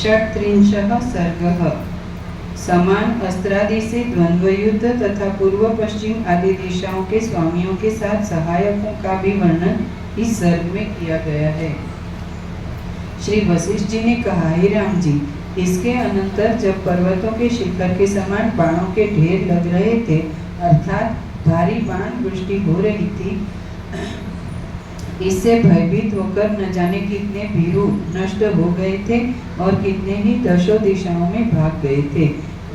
षट्त्रिंशः सर्गः। समान अस्त्रादि से द्वंद्व युद्ध तथा पूर्व पश्चिम आदि दिशाओं के स्वामियों के साथ सहायकों का भी वर्णन इस सर्ग में किया गया है। श्री वशिष्ठ जी ने कहा, हे राम जी, इसके अनंतर जब पर्वतों के शिखर के समान बाणों के ढेर लग रहे थे, अर्थात भारी बाण वृष्टि हो रही थी, इससे भयभीत होकर न जाने कितने भीरू नष्ट हो गए थे और कितने ही दशों दिशाओं में भाग गए थे।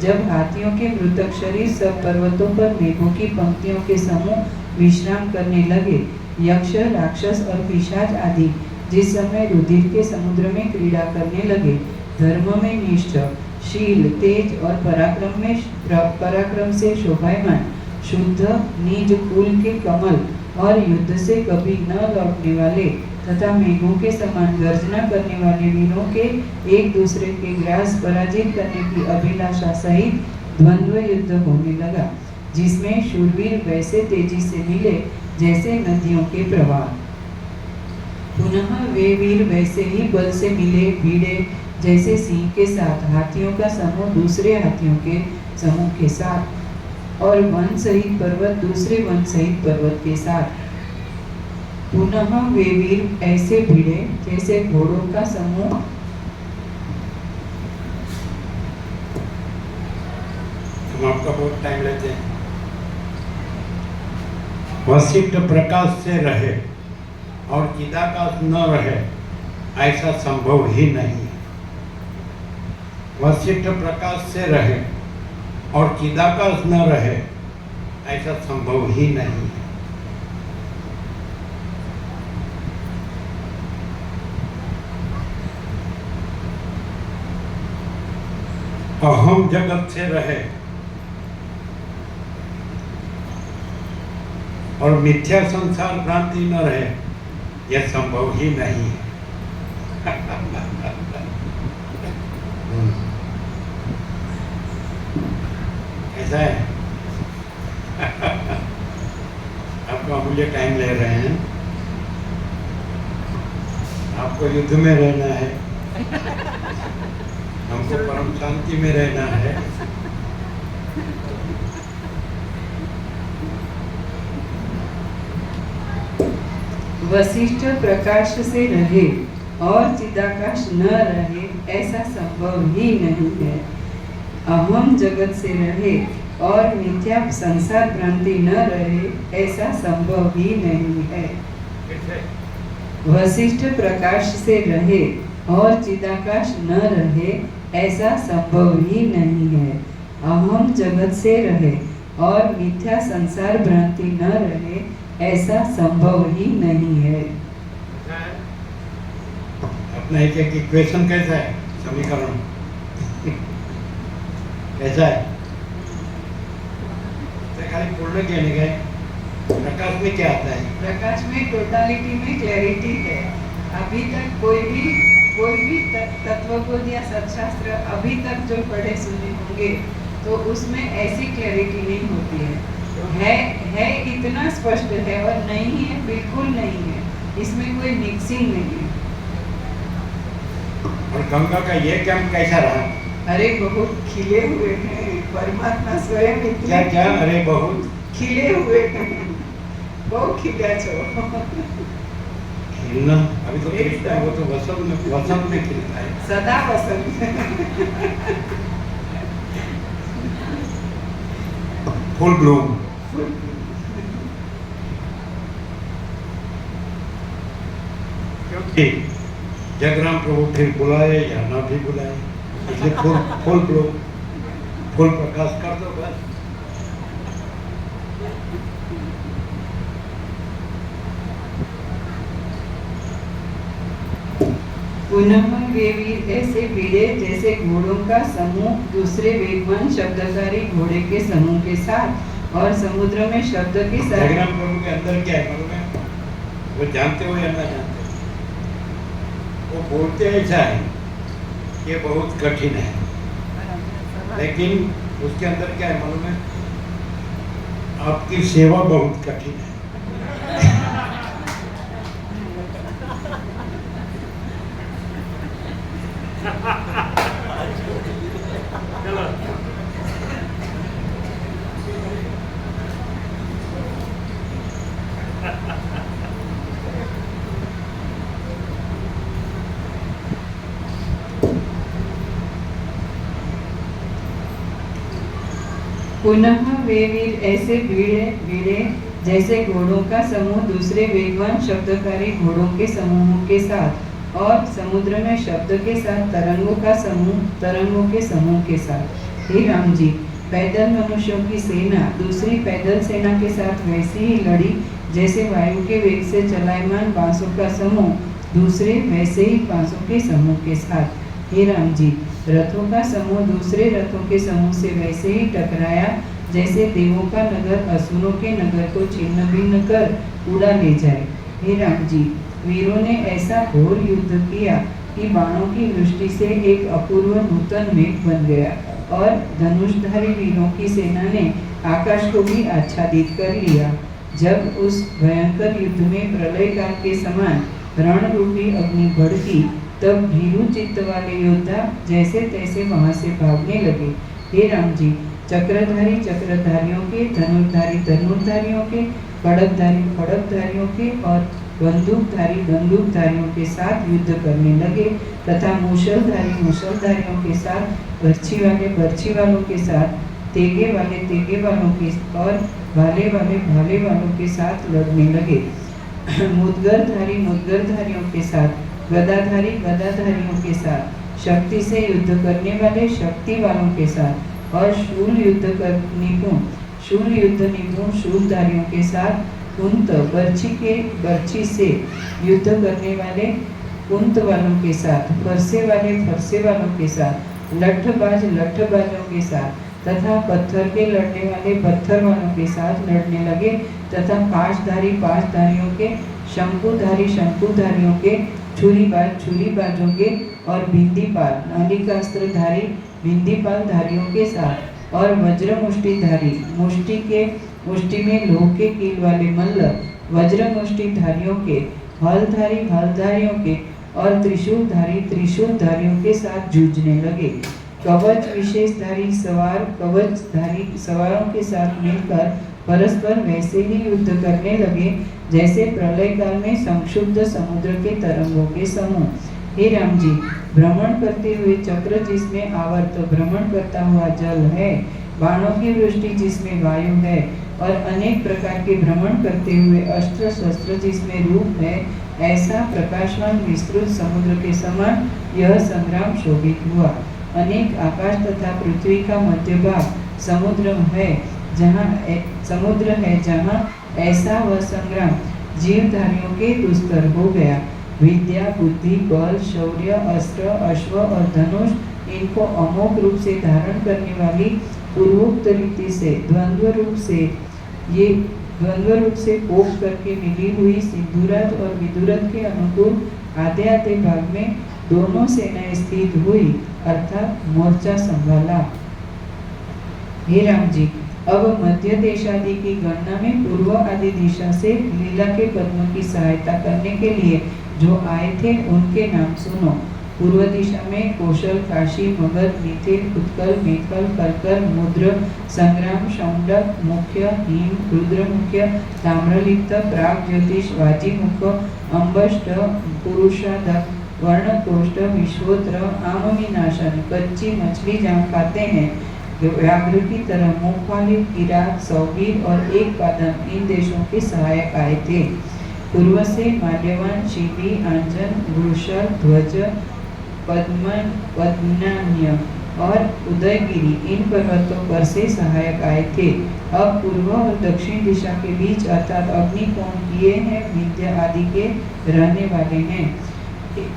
जब हाथियों के मृतक शरीर सब पर्वतों पर मेघों की पंक्तियों के समूह विश्राम करने लगे, यक्ष, राक्षस और पिशाच आदि जिस समय रुधिर के समुद्र में क्रीड़ा करने लगे, धर्म में निष्ठ, शील, तेज और पराक्रम से शोभायमान, शुद्ध निज कुल के कमल और युद्ध से कभी न लौटने वाले तथा मेघों के समान गर्जना करने वाले वीरों के एक दूसरे के ग्रास पराजित करने की अभिलाषा सहित द्वंद्व युद्ध होने लगा, जिसमें शूरवीर वैसे तेजी से मिले जैसे नदियों के प्रवाह। पुनः वे वीर वैसे ही बल से मिले भिड़े जैसे सिंह के साथ, हाथियों का समूह दूसरे हाथियों के समूह के साथ, और वन सहित पर्वत दूसरे वन सहित पर्वत के साथ। पुनः वे वीर ऐसे भिड़े जैसे घोड़ों का समूह हम आपका बहुत टाइम लेते हैं। वशिष्ठ प्रकाश से रहे और चिदाकाश न रहे, ऐसा संभव ही नहीं है। वशिष्ठ प्रकाश से रहे और चिदाकाश न रहे, ऐसा संभव ही नहीं है। अहम जगत से रहे और मिथ्या संसार भ्रांति न रहे, यह संभव ही नहीं है। ऐसा है। आपको अमूल्य टाइम ले रहे हैं, आपको युद्ध में रहना है, हमको परम शांति में रहना है। वशिष्ठ प्रकाश से रहे और चिदाकाश न रहे, ऐसा संभव ही नहीं है। अहम जगत से रहे और मिथ्या संसार भ्रांति न रहे, ऐसा संभव ही नहीं है। वशिष्ठ प्रकाश से रहे और चिदाकाश न रहे, ऐसा संभव ही नहीं है। अहम जगत से रहे और मिथ्या संसार भ्रांति न रहे, ऐसा संभव ही नहीं है। अपना एक एक इक्वेशन कैसा है, समीकरण कैसा है, खाली बोलने के नहीं गए। प्रकाश में क्या आता है? प्रकाश में टोटालिटी में क्लैरिटी है। अभी तक कोई भी तत्वबोध या सत्शास्त्र अभी तक जो पढ़े सुने होंगे, तो उसमें ऐसी क्लैरिटी नहीं होती है। है इतना स्पष्ट है और नहीं है, बिल्कुल नहीं है, इसमें कोई मिक्सिंग नहीं है। और गंगा का ये कैंप कैसा रहा? अरे बहुत खिले हुए हैं, परमात्मा स्वयं इतने क्या अरे बहुत खिले हुए हैं, बहुत खिला छो। खिलना अभी तो खिलता है, वो तो वसंत में खिलता है, सदा वसंत। Full Bloom. क्योंकि जगराम प्रभु फिर बुलाए या ना भी बुलाए, इसलिए फुल ब्लूम, फुल प्रकाश कर दो बस। पुनः वे वीर ऐसे भिड़े जैसे घोड़ों का समूह दूसरे वेगवान शब्दकारी घोड़े के समूह के साथ, और समुद्र में शब्द के साथ। जगराम प्रभु के अंदर क्या है मालूम है? वो जानते हो या ना जानते हो, वो बोलते ऐसा है कि बहुत कठिन है, लेकिन उसके अंदर क्या है मालूम है? आपकी सेवा बहुत कठिन है। पुनः वे वीर ऐसे भिड़े जैसे घोड़ों का समूह दूसरे वेगवान शब्दकारी घोड़ों के समूहों के साथ, और समुद्र में शब्द के साथ तरंगों के समूह के साथ। हे राम जी, पैदल मनुष्यों की सेना दूसरी पैदल सेना के साथ वैसी ही लड़ी जैसे वायु के वेग से चलायमान बांसों का समूह दूसरे वैसे ही बांसों के समूह के साथ। हे राम जी, रथों का समूह दूसरे रथों के समूह से वैसे ही टकराया जैसे देवों का नगर असुरों के नगर को छिन्न भिन्न कर उड़ा ले जाए। हे राम जी, वीरों ने ऐसा घोर युद्ध किया कि बाणों की वृष्टि से एक अपूर्व नूतन मेघ बन गया और धनुषधारी वीरों की सेना ने आकाश को भी आच्छादित कर लिया। जब उस भयंकर युद्ध में प्रलय काल के समान रण रूपी अग्नि भड़की, तब भीरू चित्त वाले योद्धा जैसे तैसे वहां से भागने लगे। हे राम जी, चक्रधारी चक्रधारियों के, धनुर्धारी धनुर्धारियों के, खड़गधारी खड़गधारियों के और बंदूकधारी बंदूकधारियों के साथ युद्ध करने लगे तथा मूषलधारी मूषलधारियों के साथ, बर्छी वाले बर्छी वालों के साथ, तेगे वालों के और भाले वालों के साथ लड़ने लगे। मुद्गरधारी मुद्गरधारियों के साथ, गदाधारी गदाधारियों के साथ, शक्ति से युद्ध करने वाले शक्ति वालों के साथ और शूल युद्ध निपुण शूलधारियों के साथ, कुंत बर्छी से युद्ध करने वाले कुंत वालों के साथ, फरसे वालों के साथ, लठबाजों के साथ तथा पत्थर के लड़ने वाले पत्थर वालों के साथ लड़ने लगे तथा पाशधारियों के, शंकुधारियों के, छुरीबाजों के और भिंदीपाल नालिकास्त्रधारी भिंदीपालधारियों के साथ और वज्र मुष्टि में लोह के कील वाले मल्ल वज्र मुष्टिधारियों के, हलधारियों के और त्रिशूलधारियों के साथ जूझने लगे। कवच विशेषधारी सवारों के साथ मिलकर परस्पर वैसे ही युद्ध करने लगे जैसे प्रलय काल में संक्षुब्ध समुद्र के तरंगों के समूह। हे राम जी, भ्रमण करते हुए चक्र जिसमें आवर्त भ्रमण करता हुआ जल है, बाणों की वृष्टि जिसमें वायु है और अनेक प्रकार के भ्रमण करते हुए अस्त्र शस्त्र जिसमें रूप है, ऐसा प्रकाशवान विस्तृत समुद्र के समान यह संग्राम शोभित हुआ। अनेक आकाश तथा पृथ्वी का मध्य भाग समुद्र है जहाँ ऐसा वह संग्राम जीवधारियों के दुस्तर हो गया। विद्या बुद्धि बल शौर्य अस्त्र अश्व और धनुष इनको अमोघ रूप से धारण करने वाली पूर्वोक्त रीति से द्वंद्व रूप से कोप करके मिली हुई सिंधुरथ और विदुरथ के अनुकूल आधे भाग में दोनों सेनाएं स्थित हुई अर्थात मोर्चा संभाला। हे राम जी, अब मध्य देश आदि की गणना में पूर्व आदि दिशा से लीला के पद्म की सहायता करने के लिए जो आए थे उनके नाम सुनो। पूर्व दिशा में कौशल काशी मगध मिथिल उत्कल मेखल करकर मुद्र संग्राम शौंडक मुख्य हिम रुद्र मुख्य ताम्रलिप्त प्राग ज्योतिष वाजीमुख अंबष्ट पुरुषादक वर्णकोष्ठ विश्वोत्र आमविनाशन कच्ची मछली जहाँ खाते हैं व्याघ्र की तरह मुख वाले किरात सौगीर और एक पादम इन देशों के सहायक आए थे। पूर्व से माल्यवान शिबी आंजन वृषल ध्वज पद्मनान्य और उदयगिरी इन पर्वतों पर से सहायक आए थे। अब पूर्व और दक्षिण दिशा के बीच अर्थात अग्निकोण किए हैं विद्या आदि के रहने वाले हैं।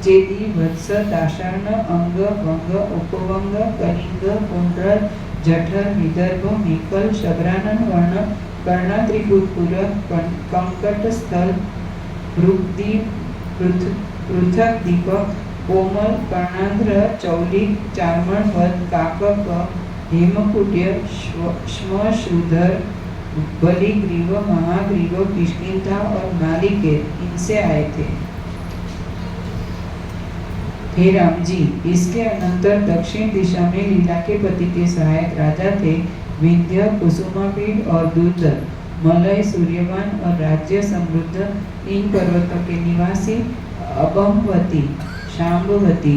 चेदी वत्स दाशार्ण अंग वंग उपवंग कलिंग कुंड्र जठर विदर्भ मेखल शबरानन वर्ण कर्णा त्रिपुर कंकट स्थल पृथक दीपक कोमल कर्णांध्र चौलिक चार्मण वध काकक हेमकुट्य श्मश्रुधर बलिग्रीव महाग्रीव किष्किंधा और नालिकेर इनसे आए थे। हे राम जी, इसके अनंतर दक्षिण दिशा में लीला के पति के सहायक राजा थे विंध्य कुसुमापीठ और दूतर मलय सूर्यवान और राज्य समृद्ध इन पर्वतों के निवासी अबंवती शांभवती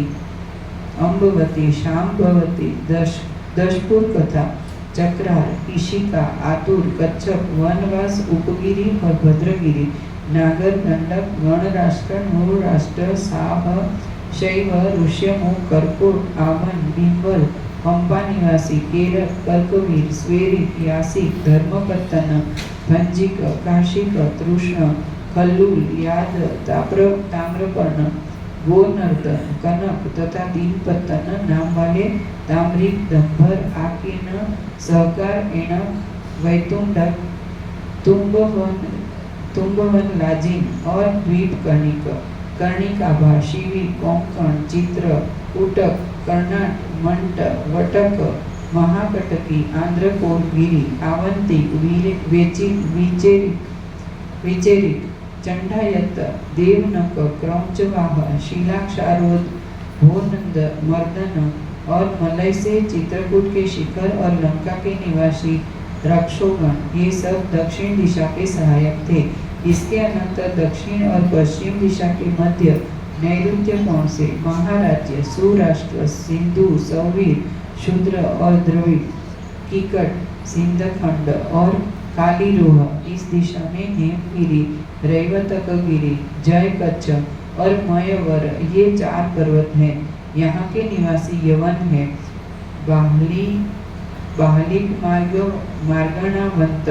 अम्बवती शांभवती दशपुर कथा चक्रार, ईशिका, आतुर, कच्छप, वनवास, उपगिरी और भद्रगिरी, नागर, गंडक, गणराष्ट्र, नूरराष्ट्र, साभ, शैव, ऋष्यमुख, कर्कोट, आवन, बिंबल, पंपा निवासी, केरक, कर्कवीर, स्वेरिक, यासिक, धर्मपत्तन, भंजिक, काशिक, तृष्ण, खल्लूल, याद, ताम्रपर्ण, गोनर्दन, कनक तथा दीनपत्तन नाम वाले ताम्रिक, दंभर, आकीन, सहकार, एणक, वैतुंडक, तुम्बवन, लाजिन और द्वीप कर्णिकाभा, शिवी, कोंकण, चित्र, उटक, कर्नाट, मंट, वटक, महाकटकी, आंध्रकोटगिरी, आवंतिक, विचेरिक, चंडायत, देवनक, क्रौंचवाह, शिलाक्षारोद, भोनंद, मर्दन और मलय से चित्रकूट के शिखर और लंका के निवासी रक्षोगण, ये सब दक्षिण दिशा के सहायक थे। इसके अनंतर दक्षिण और पश्चिम दिशा के मध्य नैऋत्य कोण से महाराज्य, सुराष्ट्र, सिंधु, सौवीर, शूद्र और द्रविड़, कीकट, सिंधखंड और कालीरोह इस दिशा में हेमगिरी, रैवतकगिरी, जय कच्छ और मयवर ये 4 पर्वत हैं। यहाँ के निवासी यवन है, बाहलिक, मार्गणावंत,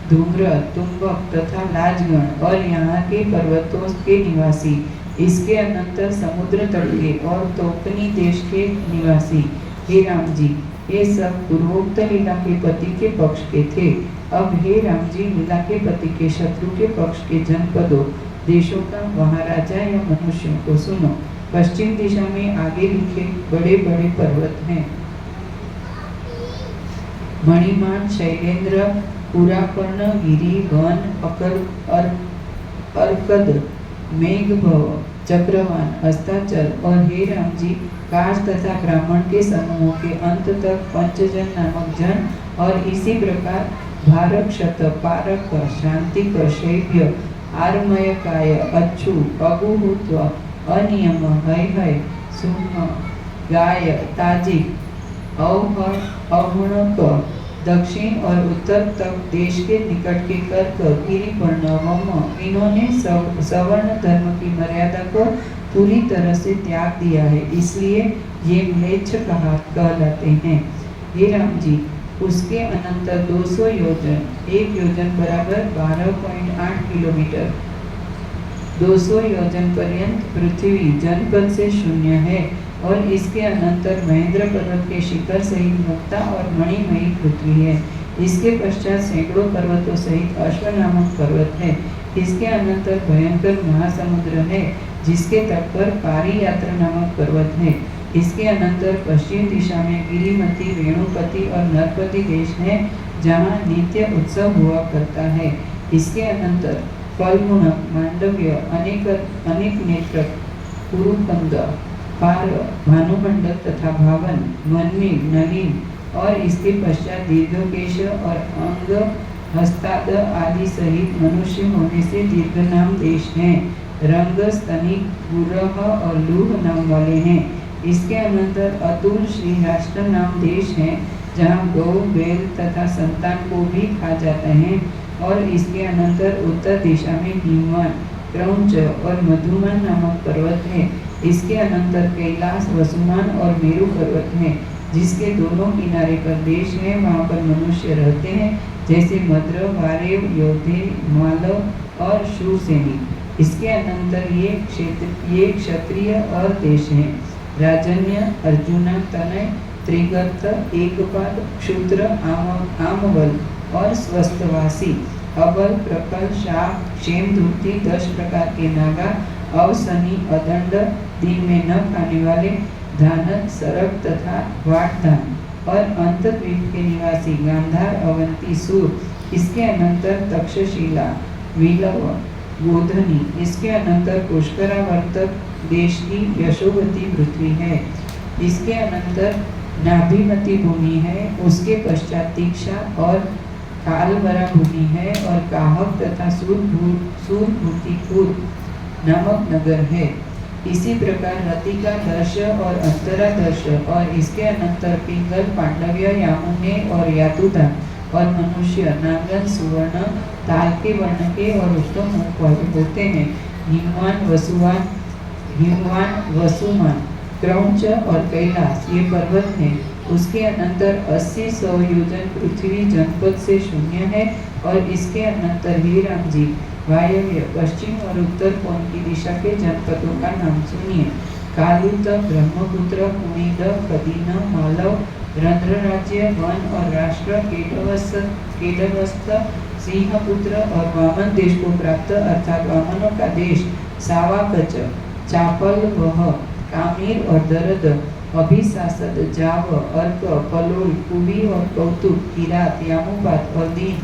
धूम्र, तुम्बक तथा लाजगण और यहाँ के पर्वतों के निवासी। इसके अनंतर समुद्र तट के और तोकनी देश के निवासी हे राम जी, ये सब पूर्वोक्त लीला के पति के पक्ष के थे। अब हे राम जी, लीला के पति के शत्रु के पक्ष के जनपदों देशों का महाराजा या मनुष्यों को सुनो। पश्चिम दिशा में आगे लिखे बड़े बड़े पर्वत हैं, मणिमान, शैलेंद्र, पुराकर्ण, गिरी, वन, अर्कद, मेघभव, चक्रवान, अस्ताचल और हे राम जी, काश तथा ब्राह्मण के समूहों के अंत तक पंचजन नामक जन और इसी प्रकार भारक, शत, पारक, शांतिक, शैव्य, आरमयकाय, अच्छु, अगुहुत्व, अनियम, हय, सुम, गाय, ताजिक, अहुणक, दक्षिण और उत्तर तक देश के निकट के कर्क, गिरिपर्ण, वम, इन्होंने सवर्ण धर्म की मर्यादा को पूरी तरह से त्याग दिया है, इसलिए ये म्लेच्छ कहलाते हैं। हे राम जी, उसके अनंतर 200 योजन, 1 योजन बराबर 12.8 किलोमीटर, 200 योजन पर्यंत पृथ्वी जनपद से शून्य है और इसके अनंतर महेंद्र पर्वत के शिखर सहित मुक्ता और मणिमयी पृथ्वी है। इसके पश्चात सैकड़ों पर्वतों सहित अश्व नामक पर्वत है। इसके अनंतर भयंकर महासमुद्र है, जिसके तट पर पारी यात्रा नामक पर्वत है। इसके अनंतर पश्चिम दिशा में गिरिमती, वेणुपति और नरपति देश है, जहाँ नित्य उत्सव हुआ करता है। इसके अनंतर फलगुणक, मांडव्य, अनेक नेत्र, कुरुकंद, पार, भानुमंडल तथा भावन, मन्मिल, नलिन और इसके पश्चात दीर्घकेश और अंग, हस्ताद आदि सहित मनुष्य होने से दीर्घ नाम देश हैं। रंग, स्तनिक, गुरह और लूह नाम वाले हैं। इसके अनंतर अतुल, श्रीराष्ट्र नाम देश हैं, जहाँ गौ, बैल तथा संतान को भी खा जाते हैं। और इसके अनंतर उत्तर दिशा में हिमवान, क्रौंच और मधुमान नामक पर्वत है। इसके अनंतर कैलाश, वसुमान और मेरु पर्वत हैं, जिसके दोनों किनारे पर देश है, वहाँ पर मनुष्य रहते हैं, जैसे मद्र, वारेव, योधे, मालव और शूरसेनी। इसके अनंतर ये क्षत्रिय और देश हैं, राजन्य, अर्जुना, तनय, त्रिगर्त, एकपाद, क्षुद्र, आमवल और स्वस्थवासी, अबल, प्रकल, शाप, क्षेम, धूर्ति, 10 प्रकार के नागा, अवसनी, अदंड, दिन में न खाने वाले, धानक, सरक तथा वाटधान और अंतद्वीप के निवासी गांधार, अवंती, सूर। इसके अनंतर तक्षशिला, विलव, गोधनी। इसके अनंतर पुष्करावर्तक देश की यशोवती पृथ्वी है। इसके अनंतर नाभिमती भूमि है। उसके पश्चात तीक्षा और कालबरा भूमि है और काहक तथा सूरभूतिपुर नामक नगर है। इसी प्रकार रति का दर्श और अंतरादर्श और इसके अनंतर पिंगल, पांडव्य, यामुने और यातुदा और मनुष्य, नागन, सुवर्ण, ताल के वर्ण के और उत्तम मुख वाले होते हैं। हिमवान, वसुमान, क्रौंच और कैलाश ये पर्वत हैं। उसके अनंतर 80-100 योजन पृथ्वी जनपद से शून्य है और इसके अनंतर हे राम जी वायव्य, पश्चिम और उत्तर कोण की दिशा के जनपदों का नाम सुनिए। कालूत, ब्रह्मपुत्र, कुणिद, कदीन, मालव, रंध्र राज्य, वन और राष्ट्र, केटवस्थ, सिंहपुत्र और वामन देश को प्राप्त अर्थात वामनों का देश, सावाकच, चापल, वह, कामीर और दरद, अभिशासद, जाव, अर्क, पलोल, कुबी और कौतुक, किरात, यामुपात और दीन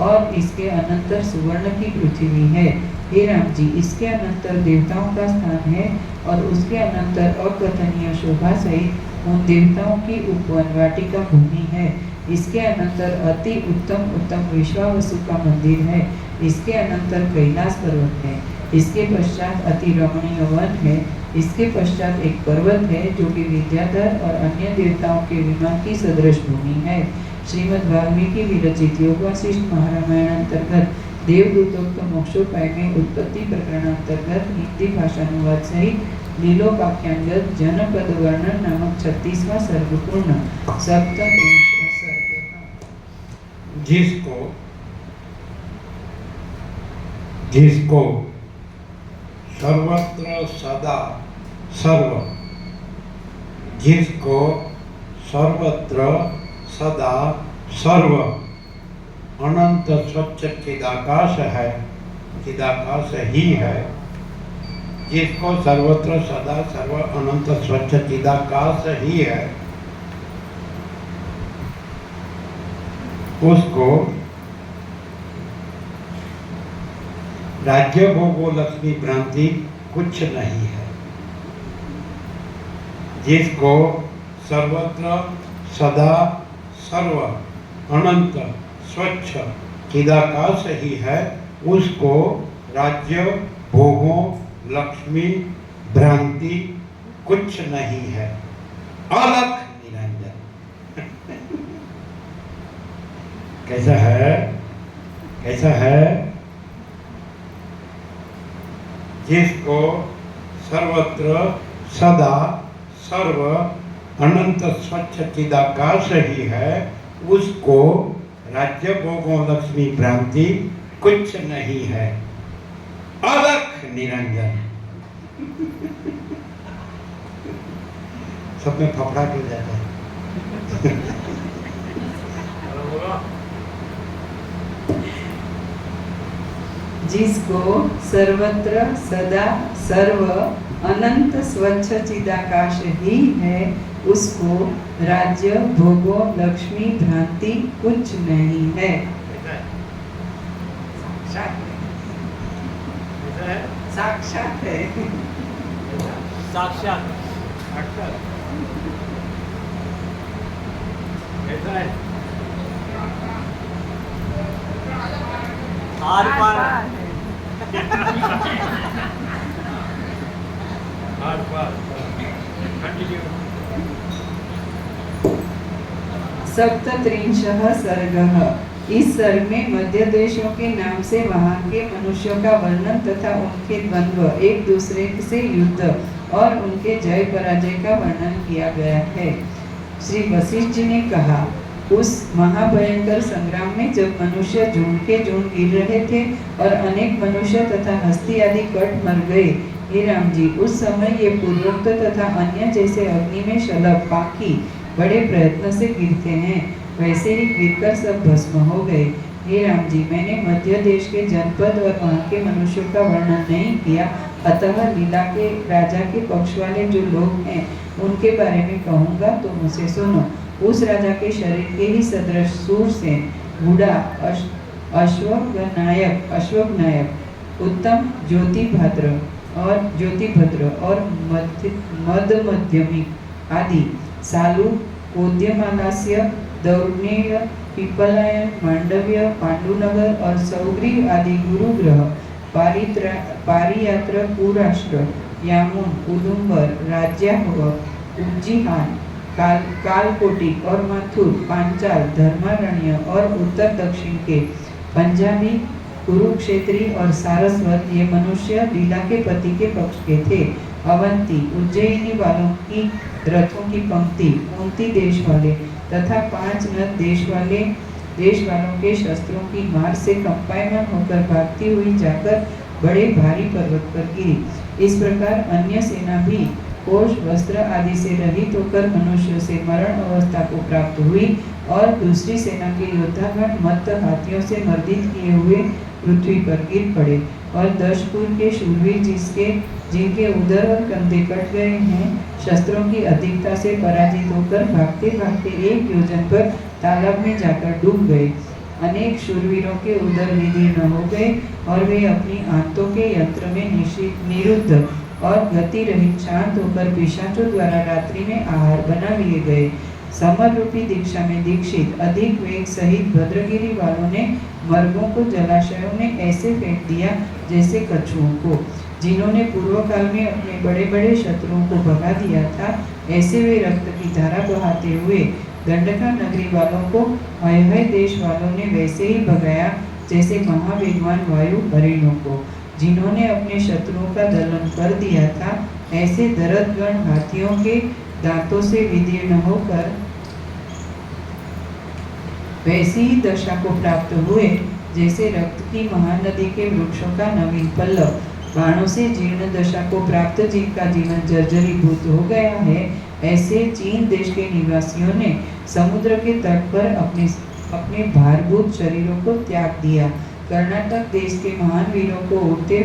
और इसके अनंतर सुवर्ण की पृथ्वी है। हे राम जी, इसके अनंतर देवताओं का स्थान है और उसके अनंतर अकथनीय शोभा सहित उन देवताओं की उपवन वाटिका भूमि है। इसके अनंतर अति उत्तम विश्वावसु का मंदिर है। इसके अनंतर कैलाश पर्वत है। इसके पश्चात अति रमणीय वन है। इसके पश्चात एक पर्वत है जो कि विद्याधर और अन्य देवताओं के विमान की सदृश भूमि है। श्रीमद् वाल्मीकि विरचित योग वशिष्ठ महारामायण अंतर्गत देवदूतोक्त मोक्षोपाय में उत्पत्ति प्रकरण अंतर्गत हिंदी भाषानुवाद सहित लीलोपाख्यानगत जनपद वर्णन नामक 36वां सर्ग पूर्ण। सप्तत्रिंशः सर्ग। जिसको सर्वत्र सदा सर्व, जिसको सर्वत्र सदा सर्व अनंत स्वच्छ चिदाकाश है, चिदाकाश ही है। जिसको सर्वत्र सदा सर्व अनंत स्वच्छ चिदाकाश ही है, उसको राज्य भोगो लक्ष्मी भ्रांति कुछ नहीं है। जिसको सर्वत्र सदा सर्व अनंत स्वच्छ चिदाकाश ही है, उसको राज्य भोगों लक्ष्मी भ्रांति कुछ नहीं है। अलख निरंजन। कैसा है, कैसा है? जिसको सर्वत्र सदा सर्व अनंत स्वच्छ चिदाकाश ही है, उसको राज्य भोगों लक्ष्मी भ्रांति कुछ नहीं है। अलख निरंजन। सब में फफड़ा क्यों जाता है? जिसको सर्वत्र सदा सर्व अनंत स्वच्छ चिदाकाश ही है, उसको राज्य भोगो लक्ष्मी भ्रांति कुछ नहीं है। साक्षात है। साक्षात आर पार आर पार। सप्तत्रिंशः सर्गः। इस सर्ग में मध्य देशों के नाम से वहाँ के मनुष्यों का वर्णन तथा उनके द्वंद्व, एक दूसरे से युद्ध और उनके जय पराजय का वर्णन किया गया है। श्री वशिष्ठ जी ने कहा, उस महाभयंकर संग्राम में जब मनुष्य झुंड के झुंड गिर रहे थे और अनेक मनुष्य तथा हस्ती आदि कट मर गए, हे राम जी, उस समय ये पूर्वोक्त तथा अन्य जैसे अग्नि में शलभ, पाखी बड़े प्रयत्न से गिरते हैं, वैसे ही गिरकर सब भस्म हो गए। हे राम जी, मैंने मध्य देश के जनपद और वहाँ के मनुष्यों का वर्णन नहीं किया, अतः लीला के राजा के पक्ष वाले जो लोग हैं उनके बारे में कहूँगा तो मुझे सुनो। उस राजा के शरीर के ही सदृश सूरसेन, बूढ़ा, अश्वनायक, उत्तम ज्योतिभद्र और मध्यमिक आदि, सालु, कोद्यमालास्य, दौर्णेय, पिपलायन, मांडव्य, पांडुनगर और सौग्रीव आदि गुरुग्रह, पारियात्र, कुराष्ट्र, यामुन, उदुम्बर, राज्याह, उज्जीहान, कालकोटि और मथुर, पांचाल, धर्मारण्य और उत्तर दक्षिण के पंजाबी, कुरुक्षेत्री और सारस्वत ये मनुष्य लीला के पति के पक्ष के थे। अवंती, उज्जयिनी वालों की रथों की पंक्ति, कुंती देश वाले तथा 5 नद देश वालों के शस्त्रों की मार से कंपायमान होकर भागती हुई जाकर बड़े भारी पर्वत पर गिरी। इस प्रकार अन्य सेना भी कोष, वस्त्र आदि से रहित होकर मनुष्यों से मरण अवस्था को प्राप्त हुई और दूसरी सेना के योद्धागण मत्त हाथियों से मर्दित किए हुए पृथ्वी पर गिर पड़े और दशपुर के शूरवीर जिनके उदर और कंधे कट गए हैं, शस्त्रों की अधिकता से पराजित होकर भागते भागते 1 योजन पर तालाब में जाकर डूब गए। अनेक शूरवीरों के उदर विदीर्ण हो गए और वे अपनी आंतों के यंत्र में निरुद्ध और गति रहित शांत होकर पिशाचों द्वारा रात्रि में आहार बना लिए गए। समर रूपी दीक्षा में दीक्षित अधिक वेग सहित भद्रगिरी वालों ने मर्गों को जलाशयों में ऐसे फेंक दिया जैसे कछुओं को। जिन्होंने पूर्व काल में अपने बड़े बड़े शत्रुओं को भगा दिया था, ऐसे वे रक्त की धारा बहाते हुए दंडका नगरी वालों को हय देश वालों ने वैसे ही भगाया जैसे महावेगवान वायु हरिणों को। जिन्होंने अपने शत्रुओं का दलन कर दिया था, ऐसे दरदगण हाथियों के दांतों से विदीर्ण होकर वैसी ही दशा को प्राप्त हुए जैसे रक्त की महानदी के वृक्षों का नवीन पल्लव। बाणों से जीर्ण दशा को प्राप्त जिनका जीवन जर्जरीभूत हो गया है, ऐसे चीन देश के निवासियों ने समुद्र के तट पर अपने भारभूत शरीरों को त्याग दिया। कर्नाटक देश के महान वीरों को उड़ते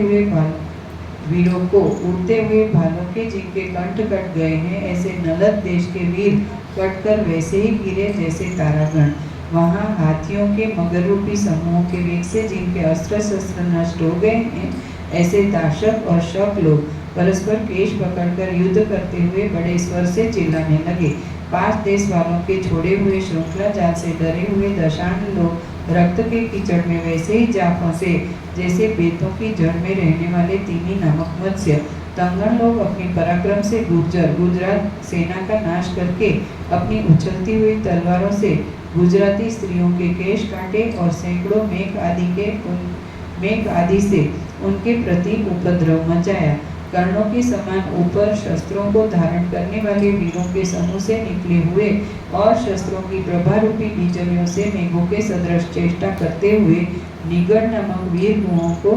हुए भालों के जिनके कंठ कट गए हैं, ऐसे नलद देश के वीर कटकर वैसे ही गिरे जैसे तारागण। वहाँ हाथियों के मगर रूपी समूहों के वेग से जिनके अस्त्र शस्त्र नष्ट हो गए हैं, ऐसे दाशक और शक लोग परस्पर केश पकड़कर युद्ध करते हुए बड़े स्वर से चिल्लाने लगे। 5 देश वालों के छोड़े हुए श्रृंखला जाल से डरे हुए दशांड लोग रक्त के कीचड़ में वैसे ही जा फंसे जैसे बेतों की जड़ में रहने वाले तिमी नामक मत्स्य। तंगन लोग अपने पराक्रम से गुजरात सेना का नाश करके अपनी उछलती हुई तलवारों से गुजराती स्त्रियों के केश काटे और सैकड़ों मेघ आदि से उनके प्रति उपद्रव मचाया। कर्णों के समान ऊपर शस्त्रों को धारण करने वाले वीरों के समूह से निकले हुए और शस्त्रों की प्रभा रूपी बिजलियों से मेघों के सदृश चेष्टा करते हुए निगढ़ नामक वीर गुहों को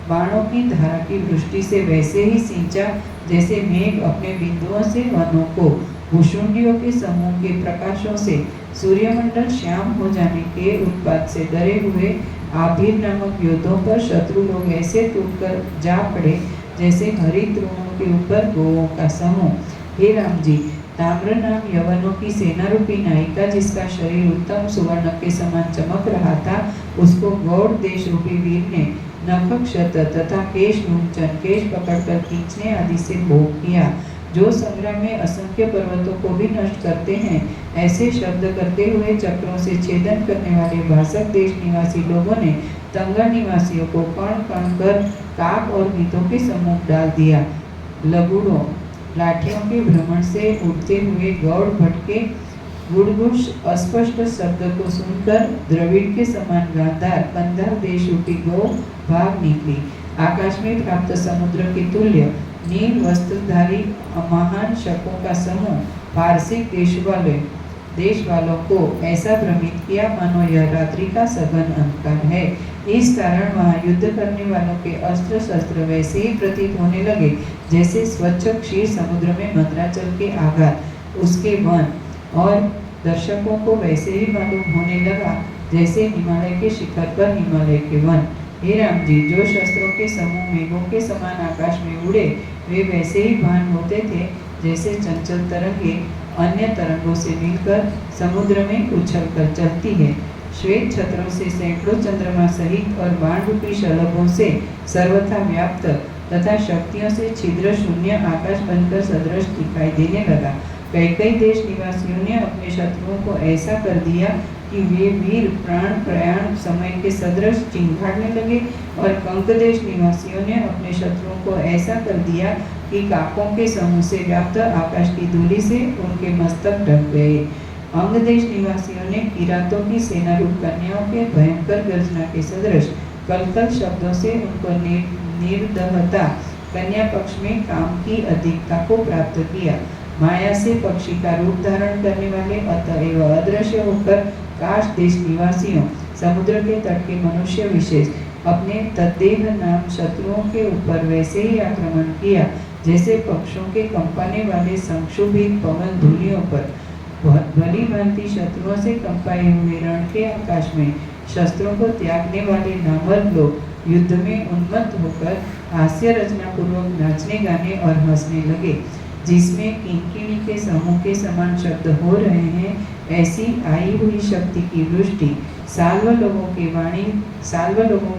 बाणों की धारा की वृष्टि से वैसे ही सींचा जैसे मेघ अपने बिंदुओं से वनों को। भूषुंडियों के समूह के प्रकाशों से सूर्यमंडल श्याम हो जाने के उत्पात से डरे हुए आभीर नामक योद्धों पर शत्रु लोग ऐसे टूटकर जा पड़े जैसे हरित तृणों के ऊपर गौओं का समूह। हे राम जी, ताम्र नाम यवनों की सेना रूपी नायिका जिसका शरीर उत्तम सुवर्ण के समान चमक रहा था, उसको गौड़ देश रूपी वीर ने नख क्षत तथा केश लुंचन केश पकड़कर खींचने आदि से भोग किया। जो संग्राम में असंख्य पर्वतों को भी नष्ट करते हैं, ऐसे शब्द करते हुए चक्रों से छेदन करने वाले भाषक देश निवासी लोगों ने तंगा निवासियों को कण कण कर काक और गीतों के सम्मुख डाल दिया। लगुड़ों लाठियों के भ्रमण से उठते हुए गौड़ भटके गुड़गुड़ अस्पष्ट शब्द को सुनकर द्रविड़ के समान गांधार कंधार देश रूपी गौ भाग निकली। आकाश में प्राप्त समुद्र के तुल्य नील वस्त्रधारी महान शकों का समूह पारसिक देश वालों को ऐसा भ्रमित किया मानो यह रात्रि का सघन अंधकार है। इस कारण वहाँ युद्ध करने वालों के अस्त्र शस्त्र वैसे ही प्रतीत होने लगे जैसे स्वच्छ क्षीर समुद्र में मंदराचल के आघात उसके वन, और दर्शकों को वैसे ही मालूम होने लगा जैसे हिमालय के शिखर पर हिमालय के वन। हे राम जी, जो शस्त्रों के समूह मेघों के समान आकाश में उड़े, वे वैसे ही भान होते थे जैसे चंचल तरंगे अन्य तरंगों से मिलकर समुद्र में उछल कर चलती है। श्वेत छत्रों से सैकड़ों चंद्रमा सहित और बाण रूपी शलभों से सर्वथा व्याप्त तथा शक्तियों से छिद्र शून्य आकाश बनकर सदृश दिखाई देने लगा। कई देश निवासियों ने अपने शत्रुओं को ऐसा कर दिया कि वे वीर प्राण प्रयाण समय के सदृश चिंगाड़ने लगे, और कंक देश निवासियों ने अपने शत्रुओं को ऐसा कर दिया कि काकों के समूह से व्याप्त आकाश की धूलि से उनके मस्तक ढक गए। अंग देश निवासियों ने किरातों की सेना रूप कन्याओं के भयंकर गर्जना के सदृश कलकल शब्दों से उनको निर्दहता कन्या पक्ष में काम की अधिकता को प्राप्त किया। माया से पक्षी का रूप धारण करने वाले अतएव अदृश्य होकर काश देश निवासियों समुद्र के तट के मनुष्य विशेष अपने तद्देह नाम शत्रुओं के ऊपर वैसे ही आक्रमण किया जैसे पक्षों के कंपाने वाले संक्षुभित पवन धूलियों पर भली भांति शत्रुओं से कंपाए हुए रण के आकाश में शस्त्रों को त्यागने वाले नामर्द लोग युद्ध में उन्मत्त होकर हास्य रचना पूर्वक नाचने गाने और हंसने लगे। जिसमें किंकिणी के समूह के समान शब्द हो रहे हैं, ऐसी आई हुई शक्ति की वृष्टि साल्व लोगों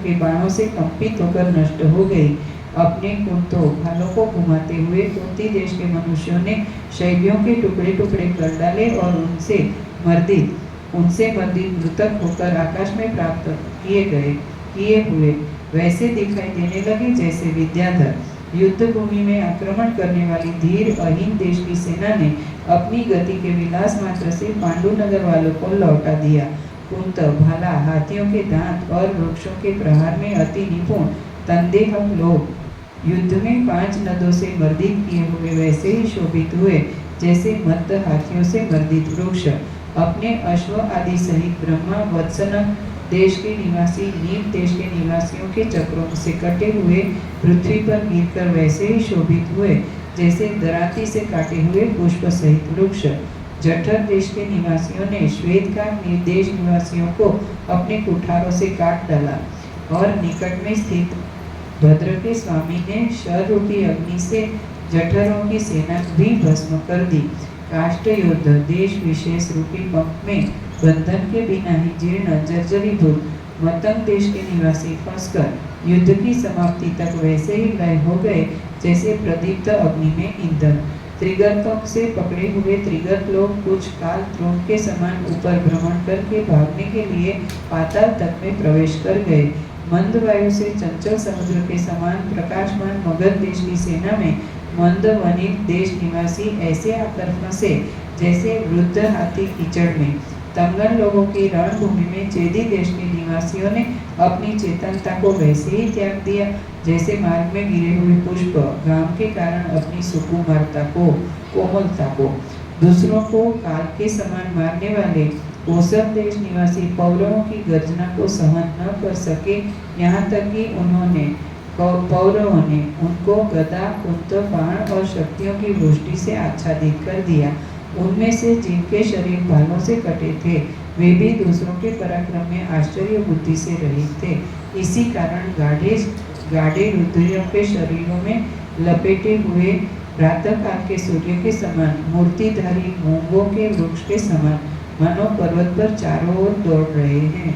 के बाणों से कंपित होकर नष्ट हो गई। अपने कुंतों भालों को घुमाते हुए कुंती देश के मनुष्यों ने शैबियों के टुकड़े टुकड़े कर डाले और उनसे मर्दित मृतक होकर आकाश में प्राप्त किए हुए वैसे दिखाई देने लगे जैसे विद्याधर। युद्ध भूमि में आक्रमण करने वाली धीर अहीन देश की सेना ने अपनी गति के विलास मात्र से पांडु नगर वालों को लौटा दिया। कुंत भाला हाथियों के दांत और वृक्षों के प्रहार में अति निपुण तंदेह लोग युद्ध में 5 नदों से मर्दित किए हुए वैसे ही शोभित हुए जैसे मत्त हाथियों से मर्दित वृक्ष। अपने अश्व आदि सहित ब्रह्मा वत्सनक देश के निवासी नील देश के निवासियों के चक्रों से कटे हुए पृथ्वी पर गिरकर वैसे ही शोभित हुए जैसे दराती से काटे हुए पुष्प सहित वृक्ष। जठर देश के निवासियों ने श्वेत का देश निवासियों को अपने कुठारों से काट डाला और निकट में स्थित भद्र के स्वामी ने शर रूपी अग्नि से जठरों की सेना भी भस्म कर दी। काष्ठ युद्ध देश विशेष रूपी पंख में बंधन के बिना ही जीर्ण जर्जरीभूत मतंग देश के निवासी फंसकर युद्ध की समाप्ति तक वैसे ही लय हो गए जैसे प्रदीप्त अग्नि में ईंधन। त्रिगर्तों से पकड़े हुए त्रिगर्त लोग कुछ काल ध्रुव के समान ऊपर भ्रमण करके भागने के लिए पाताल तक में प्रवेश कर गए। मंद वायु से चंचल समुद्र के समान प्रकाशमान मगध देश की सेना में मंद वनित देश निवासी ऐसे आकर फंसे जैसे वृद्ध हाथी कीचड़ में। तंगन लोगों की रणभूमि में चेदी देश के निवासियों ने अपनी चेतनता को वैसे ही त्याग दिया जैसे मार्ग में गिरे हुए पुष्प घाम के कारण अपनी सुकुमारता को कोमलता को दूसरों को काल के समान मारने वाले कोसल देश निवासी पौरवों की गर्जना को सहन न कर सके। यहाँ तक कि पौरवों ने उनको गदा कुंत बाण और शक्तियों की वृष्टि से आच्छादित कर दिया। उनमें से जिनके शरीर भालों से कटे थे वे भी दूसरों के पराक्रम में आश्चर्य बुद्धि से रहित थे। इसी कारण गाढ़े रुद्रियों के शरीरों में लपेटे हुए प्रातः काल के सूर्य के समान मूर्तिधारी मूंगों के वृक्ष के समान मानो पर्वत पर चारों ओर दौड़ रहे हैं।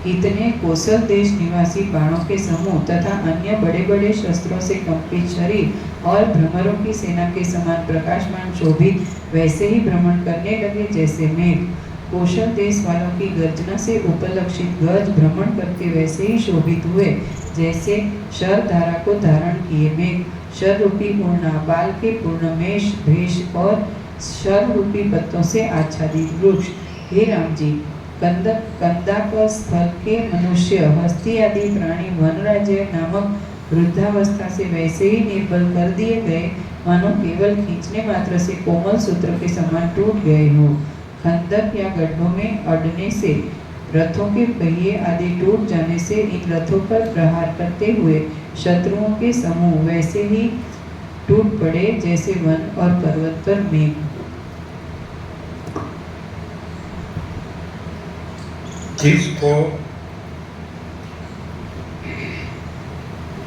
कितने कोसल देश निवासी बाणों के समूह तथा अन्य बड़े बड़े शस्त्रों से कंपित शरीर और भ्रमरों की सेना के समान प्रकाशमान शोभित वैसे ही भ्रमण करने लगे जैसे मेघ। कोशल देश वालों की गर्जना से उपलक्षित गज भ्रमण करते वैसे ही शोभित हुए जैसे शर धारा को धारण किए मेघ। शर रूपी पूर्णा बाल के पूर्णमेश भेष और शर रूपी पत्तों से आच्छादित वृक्ष। हे राम जी, कंदाक स्थल के मनुष्य हस्ती आदि प्राणी वनराज्य नामक वृद्धावस्था से वैसे ही निर्बल कर दिए गए मानो केवल खींचने मात्र से कोमल सूत्र के समान टूट गए हो। खंदक या गड्ढों में अड़ने से रथों के पहिए आदि टूट जाने से इन रथों पर प्रहार करते हुए शत्रुओं के समूह वैसे ही टूट पड़े जैसे वन और पर्वत पर मेघ।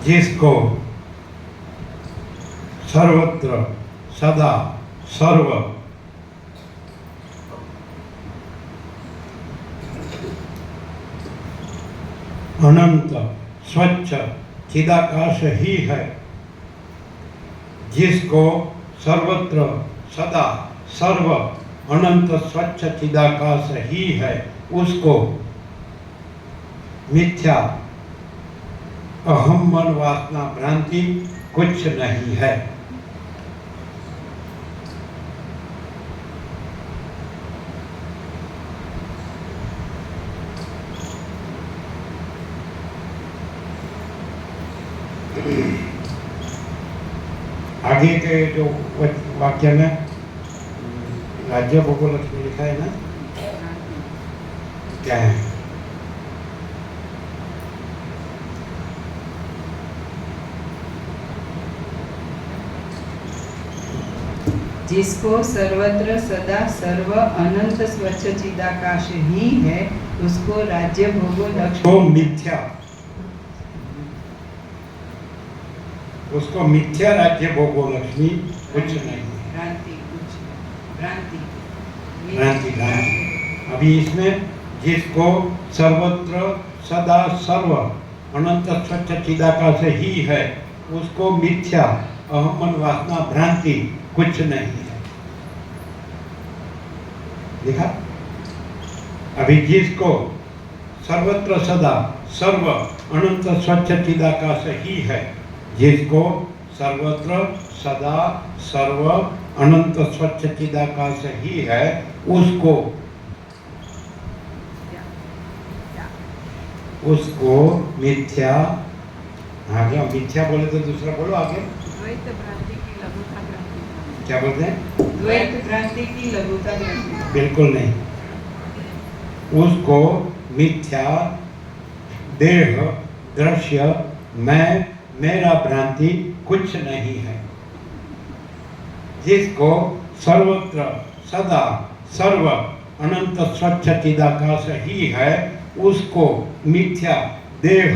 जिसको सर्वत्र सदा सर्व अनंत स्वच्छ चिदाकाश ही है, जिसको सर्वत्र सदा सर्व अनंत स्वच्छ चिदाकाश ही है, उसको मिथ्या अहम मन वासना भ्रांति कुछ नहीं है। आगे के जो वाक्य में राज्य भोगो लक्ष्मी लिखा है ना, क्या है? जिसको सर्वत्र सदा सर्व अनंत स्वच्छ चिदाकाश ही है, उसको राज्य भोगो लक्ष्मी। तो मिथ्या, उसको मिथ्या राज्य भोगो लक्ष्मी कुछ नहीं। भ्रांति, कुछ भ्रांति, भ्रांति। अभी इसमें जिसको सर्वत्र सदा सर्व अनंत स्वच्छ चिदाकाश ही है, उसको मिथ्या अहम मन वासना भ्रांति कुछ नहीं है। देखा? अभी जिसको सर्वत्र सदा सर्व अनंत स्वच्छ चिदाकाश ही है, जिसको सर्वत्र सदा सर्व अनंत स्वच्छ चिदाकाश ही है, उसको मिथ्या, आगे मिथ्या बोले तो दूसरा बोलो आगे। द्वैत भ्रांति की लघुता भ्रांति। क्या बोलते हैं? द्वैत भ्रांति की लघुता भ्रांति। बिल्कुल नहीं, उसको मिथ्या देह दृश्य मैं मेरा भ्रांति कुछ नहीं है। जिसको सर्वत्र सदा सर्व अनंत स्वच्छ चिदाकाश ही है, उसको मिथ्या देह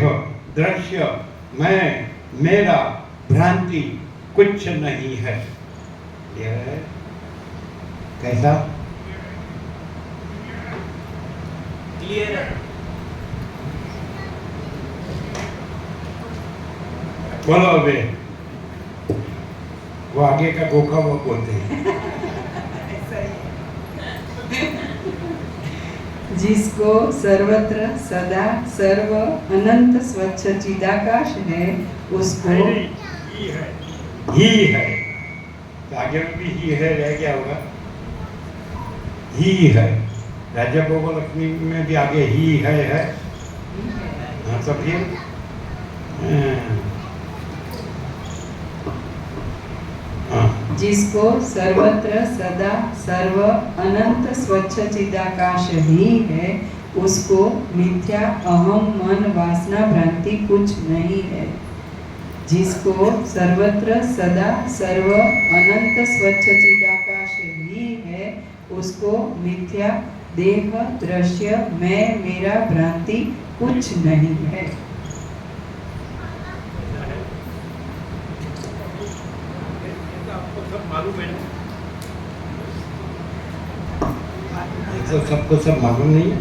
दृश्य मैं मेरा भ्रांति कुछ नहीं है। यह है कैसा? क्लियर है। बोलो अबे, वो आगे का गोखा वो बोलते हैं। जिसको सर्वत्र सदा सर्व अनंत स्वच्छ चिदाकाश है, उसको ही है। तो आगे में भी ही है, रह गया होगा ही है। राजा भोगो लक्ष्मी में भी आगे ही है। हाँ तो फिर जिसको सर्वत्र सदा सर्व अनंत स्वच्छ चिदाकाश ही है, उसको मिथ्या अहम मन वासना भ्रांति कुछ नहीं है। जिसको सर्वत्र सदा सर्व अनंत स्वच्छ चिदाकाश ही है, उसको मिथ्या देह दृश्य मैं मेरा भ्रांति कुछ नहीं है। मालूम है तो सबको सब मालूम नहीं है।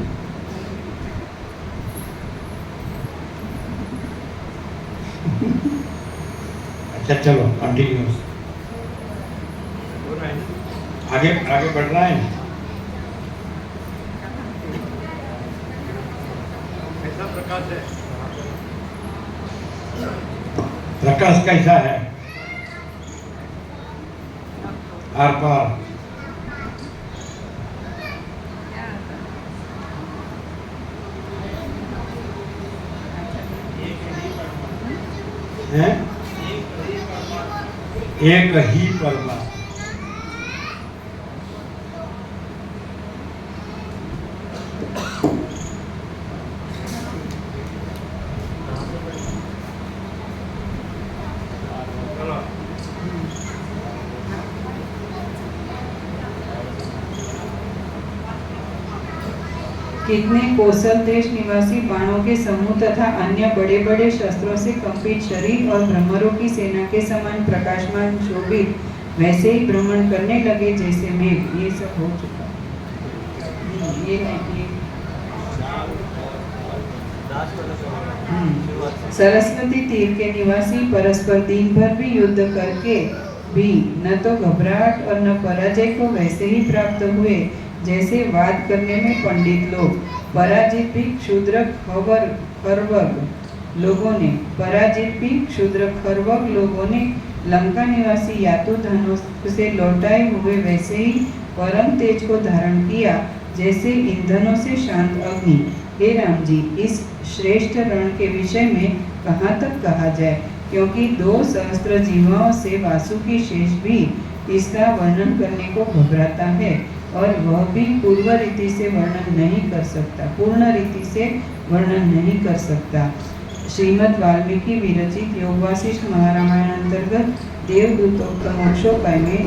अच्छा चलो कंटिन्यूस आगे आगे बढ़ रहा है। कैसा प्रकाश है? प्रकाश कैसा है? आर पार है, एक ही परमात्मा। कितने कौशल देश निवासी बाणों के समूह तथा अन्य बड़े बड़े शस्त्रों से कंपित शरीर और भ्रमरों की सेना के समान प्रकाशमान शोभित वैसे ही भ्रमण करने लगे जैसे मेघ। ये सब हो चुका। ये नहीं, सरस्वती तीर के निवासी परस्पर दिन भर भी युद्ध करके भी न तो घबराहट और न पराजय को वैसे ही प्राप्त हुए जैसे वाद करने में पंडित लोग। पराजित भी क्षुद्र खरवर्ग लोगों ने, पराजित भी क्षुद्र खरवग लोगों ने लंका निवासी यातुधानों से लौटाए हुए वैसे ही परम तेज को धारण किया, जैसे ईंधनों से शांत अग्नि। हे राम जी, इस श्रेष्ठ रण के विषय में कहाँ तक कहा जाए, क्योंकि 2 सहस्त्र जीवाओं से वासुकी शेष भी इसका वर्णन करने को घबराता है, और वह भी पूर्ण रीति से वर्णन नहीं कर सकता। श्रीमद् वाल्मीकि विरचित योग वासिष्ठ महारामायण अंतर्गत देवदूतोत्तमोक्षोपाय में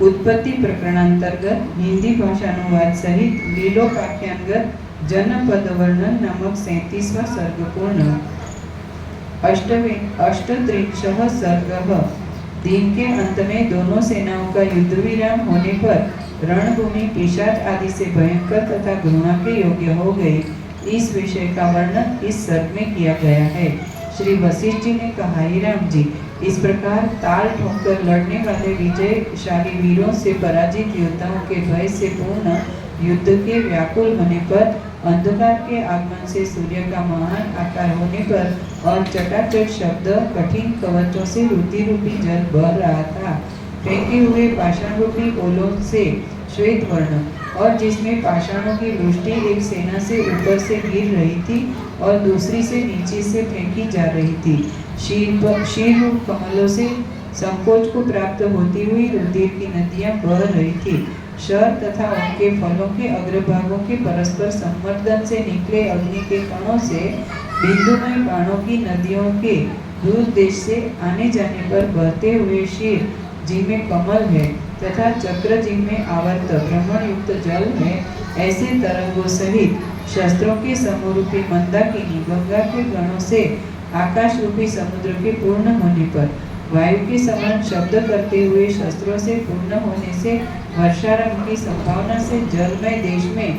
उत्पत्ति प्रकरणांतर्गत हिंदी भाषानुवाद सहित लीलोपाख्यानगत जनपद वर्णन नामक 37वां सर्ग पूर्ण। अष्टत्रिंशः सर्गः। दिन के अंत में दोनों सेनाओं का युद्ध विराम होने पर रणभूमि पिशाच आदि से भयंकर तथा घृणा के योग्य हो गई। इस विषय का वर्णन इस सर्ग में किया गया है। श्री वशिष्ठ जी ने कहा, हे राम जी, इस प्रकार ताल ठोककर लड़ने वाले विजयशाली वीरों से पराजित योद्धाओं के भय से पूर्ण युद्ध के व्याकुल होने पर, अंधकार के आगमन से सूर्य का महान आकार होने पर और चटाचट शब्द कठिन कवचों से रुधि रूपी जल बह रहा था, फेंके हुए पाषाण रूपी ओलों से श्वेत वर्ण, और जिसमें पाषाणों की वृष्टि एक सेना से ऊपर से गिर रही थी और दूसरी से नीचे से फेंकी जा रही थी। शीर रूप कमलों से संकोच को प्राप्त होती हुई रुधिर की नदियां बह रही थी। शर तथा उनके फलों के अग्रभागों के परस्पर संवर्धन से निकले अग्नि के कणों से बिंदुमय बाणों की नदियों के दूर देश से आने जाने पर बहते हुए शीर जिनमें कमल है तथा चक्र जिनमें आवर्त भ्रमण युक्त जल है, ऐसे तरंगों सहित शस्त्रों के समरूपी मंदाकिनी गंगा के गणों से आकाश रूपी समुद्र के पूर्ण होने पर, वायु के समान शब्द करते हुए शस्त्रों से पूर्ण होने से वर्षारंभ की संभावना से जलमय देश में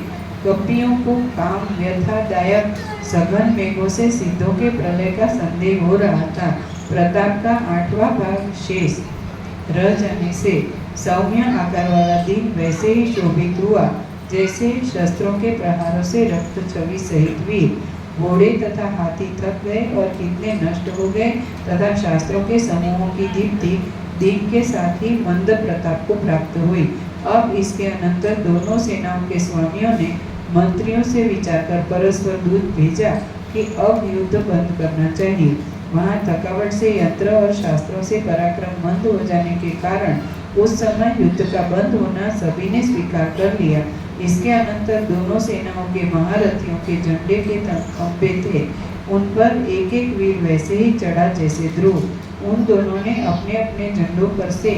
कपियों को काम व्यथादायक सघन मेघों से सिद्धों के प्रलय का संदेह हो रहा था। प्रताप का 8वां भाग शेष रह जाने से सौम्य आकार वाला दिन वैसे ही शोभित हुआ जैसे शस्त्रों के प्रहारों से रक्त छवि सहित वीर। घोड़े तथा हाथी थक गए और कितने नष्ट हो गए तथा शास्त्रों के समूहों की दीप्ति दिन के साथ ही मंद प्रताप को प्राप्त हुई। अब इसके अनंतर दोनों सेनाओं के स्वामियों ने मंत्रियों से विचार कर परस्पर दूत भेजा कि अब युद्ध बंद करना चाहिए। वहाँ थकावट से यंत्र और शास्त्रों से पराक्रम मंद हो जाने के कारण उस समय युद्ध का बंद होना सभी ने स्वीकार कर लिया। इसके अनंतर दोनों सेनाओं के महारथियों के झंडे के खंभे थे, उन पर एक एक वीर वैसे ही चढ़ा जैसे ध्रुव। उन दोनों ने अपने अपने झंडों पर से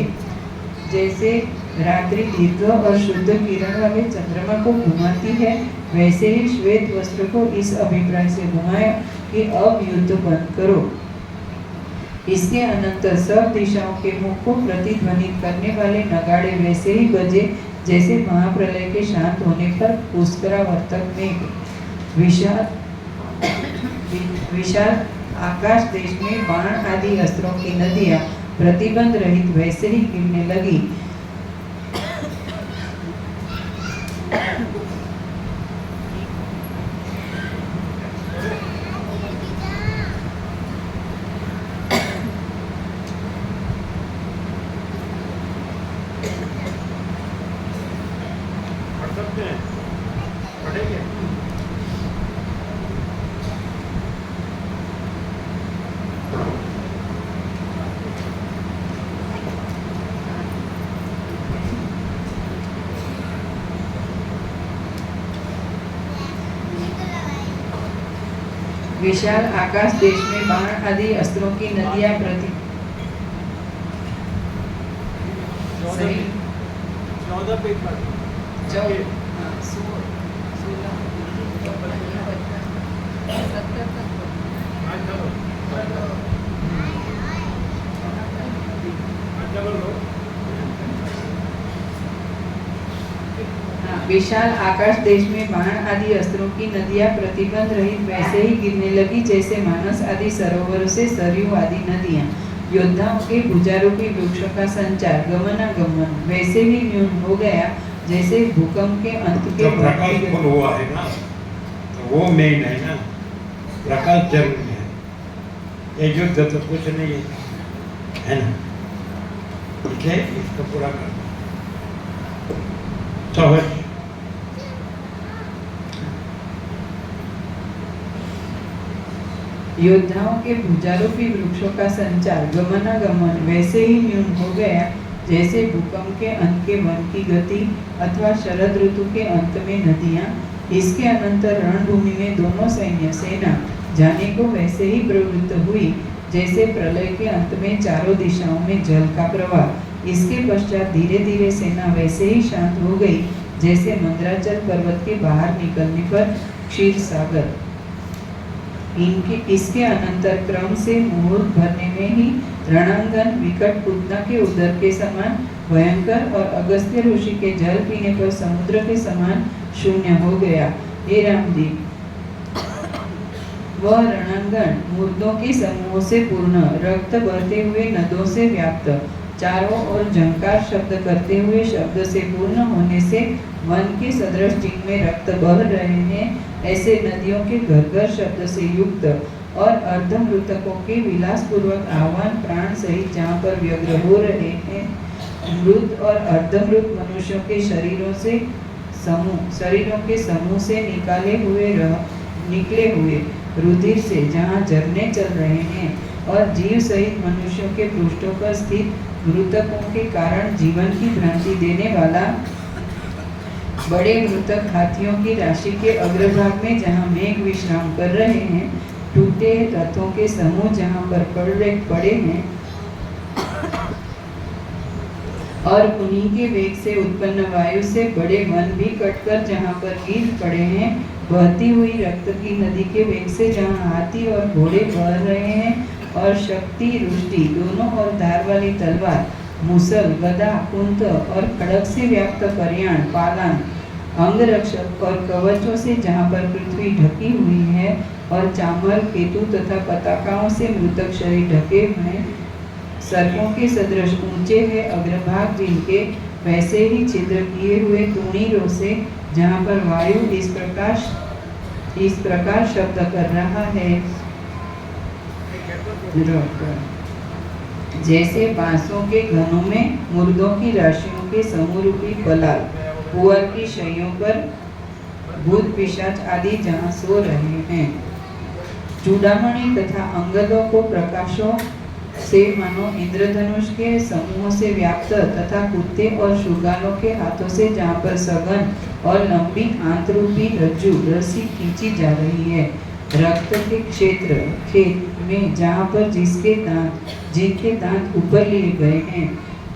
जैसे रात्रि दीर्घ और शुद्ध किरण वाले चंद्रमा को घुमाती है, वैसे ही श्वेत वस्त्र को इस अभिप्राय से घुमाया कि अब युद्ध बंद करो। इसके अनंतर सब दिशाओं के मुख को प्रतिध्वनित करने वाले नगाड़े वैसे ही बजे जैसे महाप्रलय के शांत होने पर पुष्करावर्तक में विशाल आकाश देश में बाण आदि अस्त्रों की नदियां प्रतिबंध रहित वैसे ही गिरने लगी। विशाल आकाश देश में बाण आदि अस्त्रों की नदियां प्रति 14 पेज पर विशाल आकाश देश में बाण आदि अस्त्रों की नदियां प्रतिबंध रहित वैसे ही गिरने लगी जैसे मानस आदि सरोवरों से सरयू आदि नदियां। योद्धाओं के भुजारूपी वृक्षों का संचार गमनागमन वैसे ही न्यून हो गया जैसे भूकंप के अंत के प्रकाश हुआ है ना, तो वो मेन है ना। प्रकाश जरूरी है। ये युद्ध तो कुछ नहीं है ना, इसलिए इसको पूरा करना सहज। योद्धाओं के भुजारूपी वृक्षों का संचार गमनागमन वैसे ही न्यून हो गया जैसे भूकंप के अंत के वन की गति अथवा शरद ऋतु के अंत में नदियां। इसके अनंतर रणभूमि में दोनों सैन्य सेना जाने को वैसे ही प्रवृत्त हुई जैसे प्रलय के अंत में चारों दिशाओं में जल का प्रवाह। इसके पश्चात धीरे धीरे सेना वैसे ही शांत हो गई जैसे मंदराचल पर्वत के बाहर निकलने पर क्षीर सागर। इसके अनंतर क्रम से मुहूर्त भरने में ही रणांगन विकट पूतना के उदर के समान भयंकर और अगस्त्य ऋषि के जल पीने पर समुद्र के समान शून्य हो गया। हे रामदीप, वह रणांगन मुर्दों के समूहों से पूर्ण, रक्त बहते हुए नदों से व्याप्त, चारों ओर झंकार शब्द करते हुए शब्द से पूर्ण होने से वन के सदृश जिनमें रक्त बह रहे हैं ऐसे नदियों के घर शब्द से युक्त और अर्धमृतकों के विलास पूर्वक आह्वान प्राण सहित जहाँ पर व्यग्र हो रहे हैं, मृत और अर्धमृत मनुष्यों के शरीरों के समूह से निकले हुए रुधिर से जहाँ झरने चल रहे हैं और जीव सहित मनुष्यों के पृष्ठों पर स्थित मृतकों के कारण जीवन की भ्रांति देने वाला बड़े मृतक हाथियों की राशि के अग्रभाग में जहाँ मेघ विश्राम कर रहे हैं, टूटे रथों के समूह जहाँ पर पड़े हैं और उन्हीं के वेग से उत्पन्न वायु से बड़े वन भी कटकर जहाँ पर गिर पड़े हैं, बहती हुई रक्त की नदी के वेग से जहाँ हाथी और घोड़े बह रहे हैं और शक्ति रुष्टि दोनों और धार वाली तलवार, मुसल, गदा, कुंत और खड़ग से व्याप्त परियाण, पालान, अंगरक्षक और कवचों से जहाँ पर पृथ्वी ढकी हुई है और चामर, केतु तथा पताकाओं से मृतक शरीर ढके हुए सर्पों के सदृश ऊंचे हैं अग्रभाग जिनके, वैसे ही छिद्र किए हुए तूणीरों से जहाँ पर वायु इस प्रकार शब्द कर रहा है जैसे बांसों के घनों में मुर्दों की राशियों के समूहरूपी पलाल, कुंवर की शैयों पर भूत पिशाच आदि जहाँ सो रहे हैं। चूड़ामणि तथा अंगदों को प्रकाशों से मानो इंद्रधनुष के समूह से व्याप्त तथा कुत्ते और शुगालों के हाथों से जहाँ पर सघन और लंबी आंतरूपी रज्जु रस्सी खींची जा रही है। रक्त के खेत में जहाँ पर जिनके दांत ऊपर लिए गए हैं,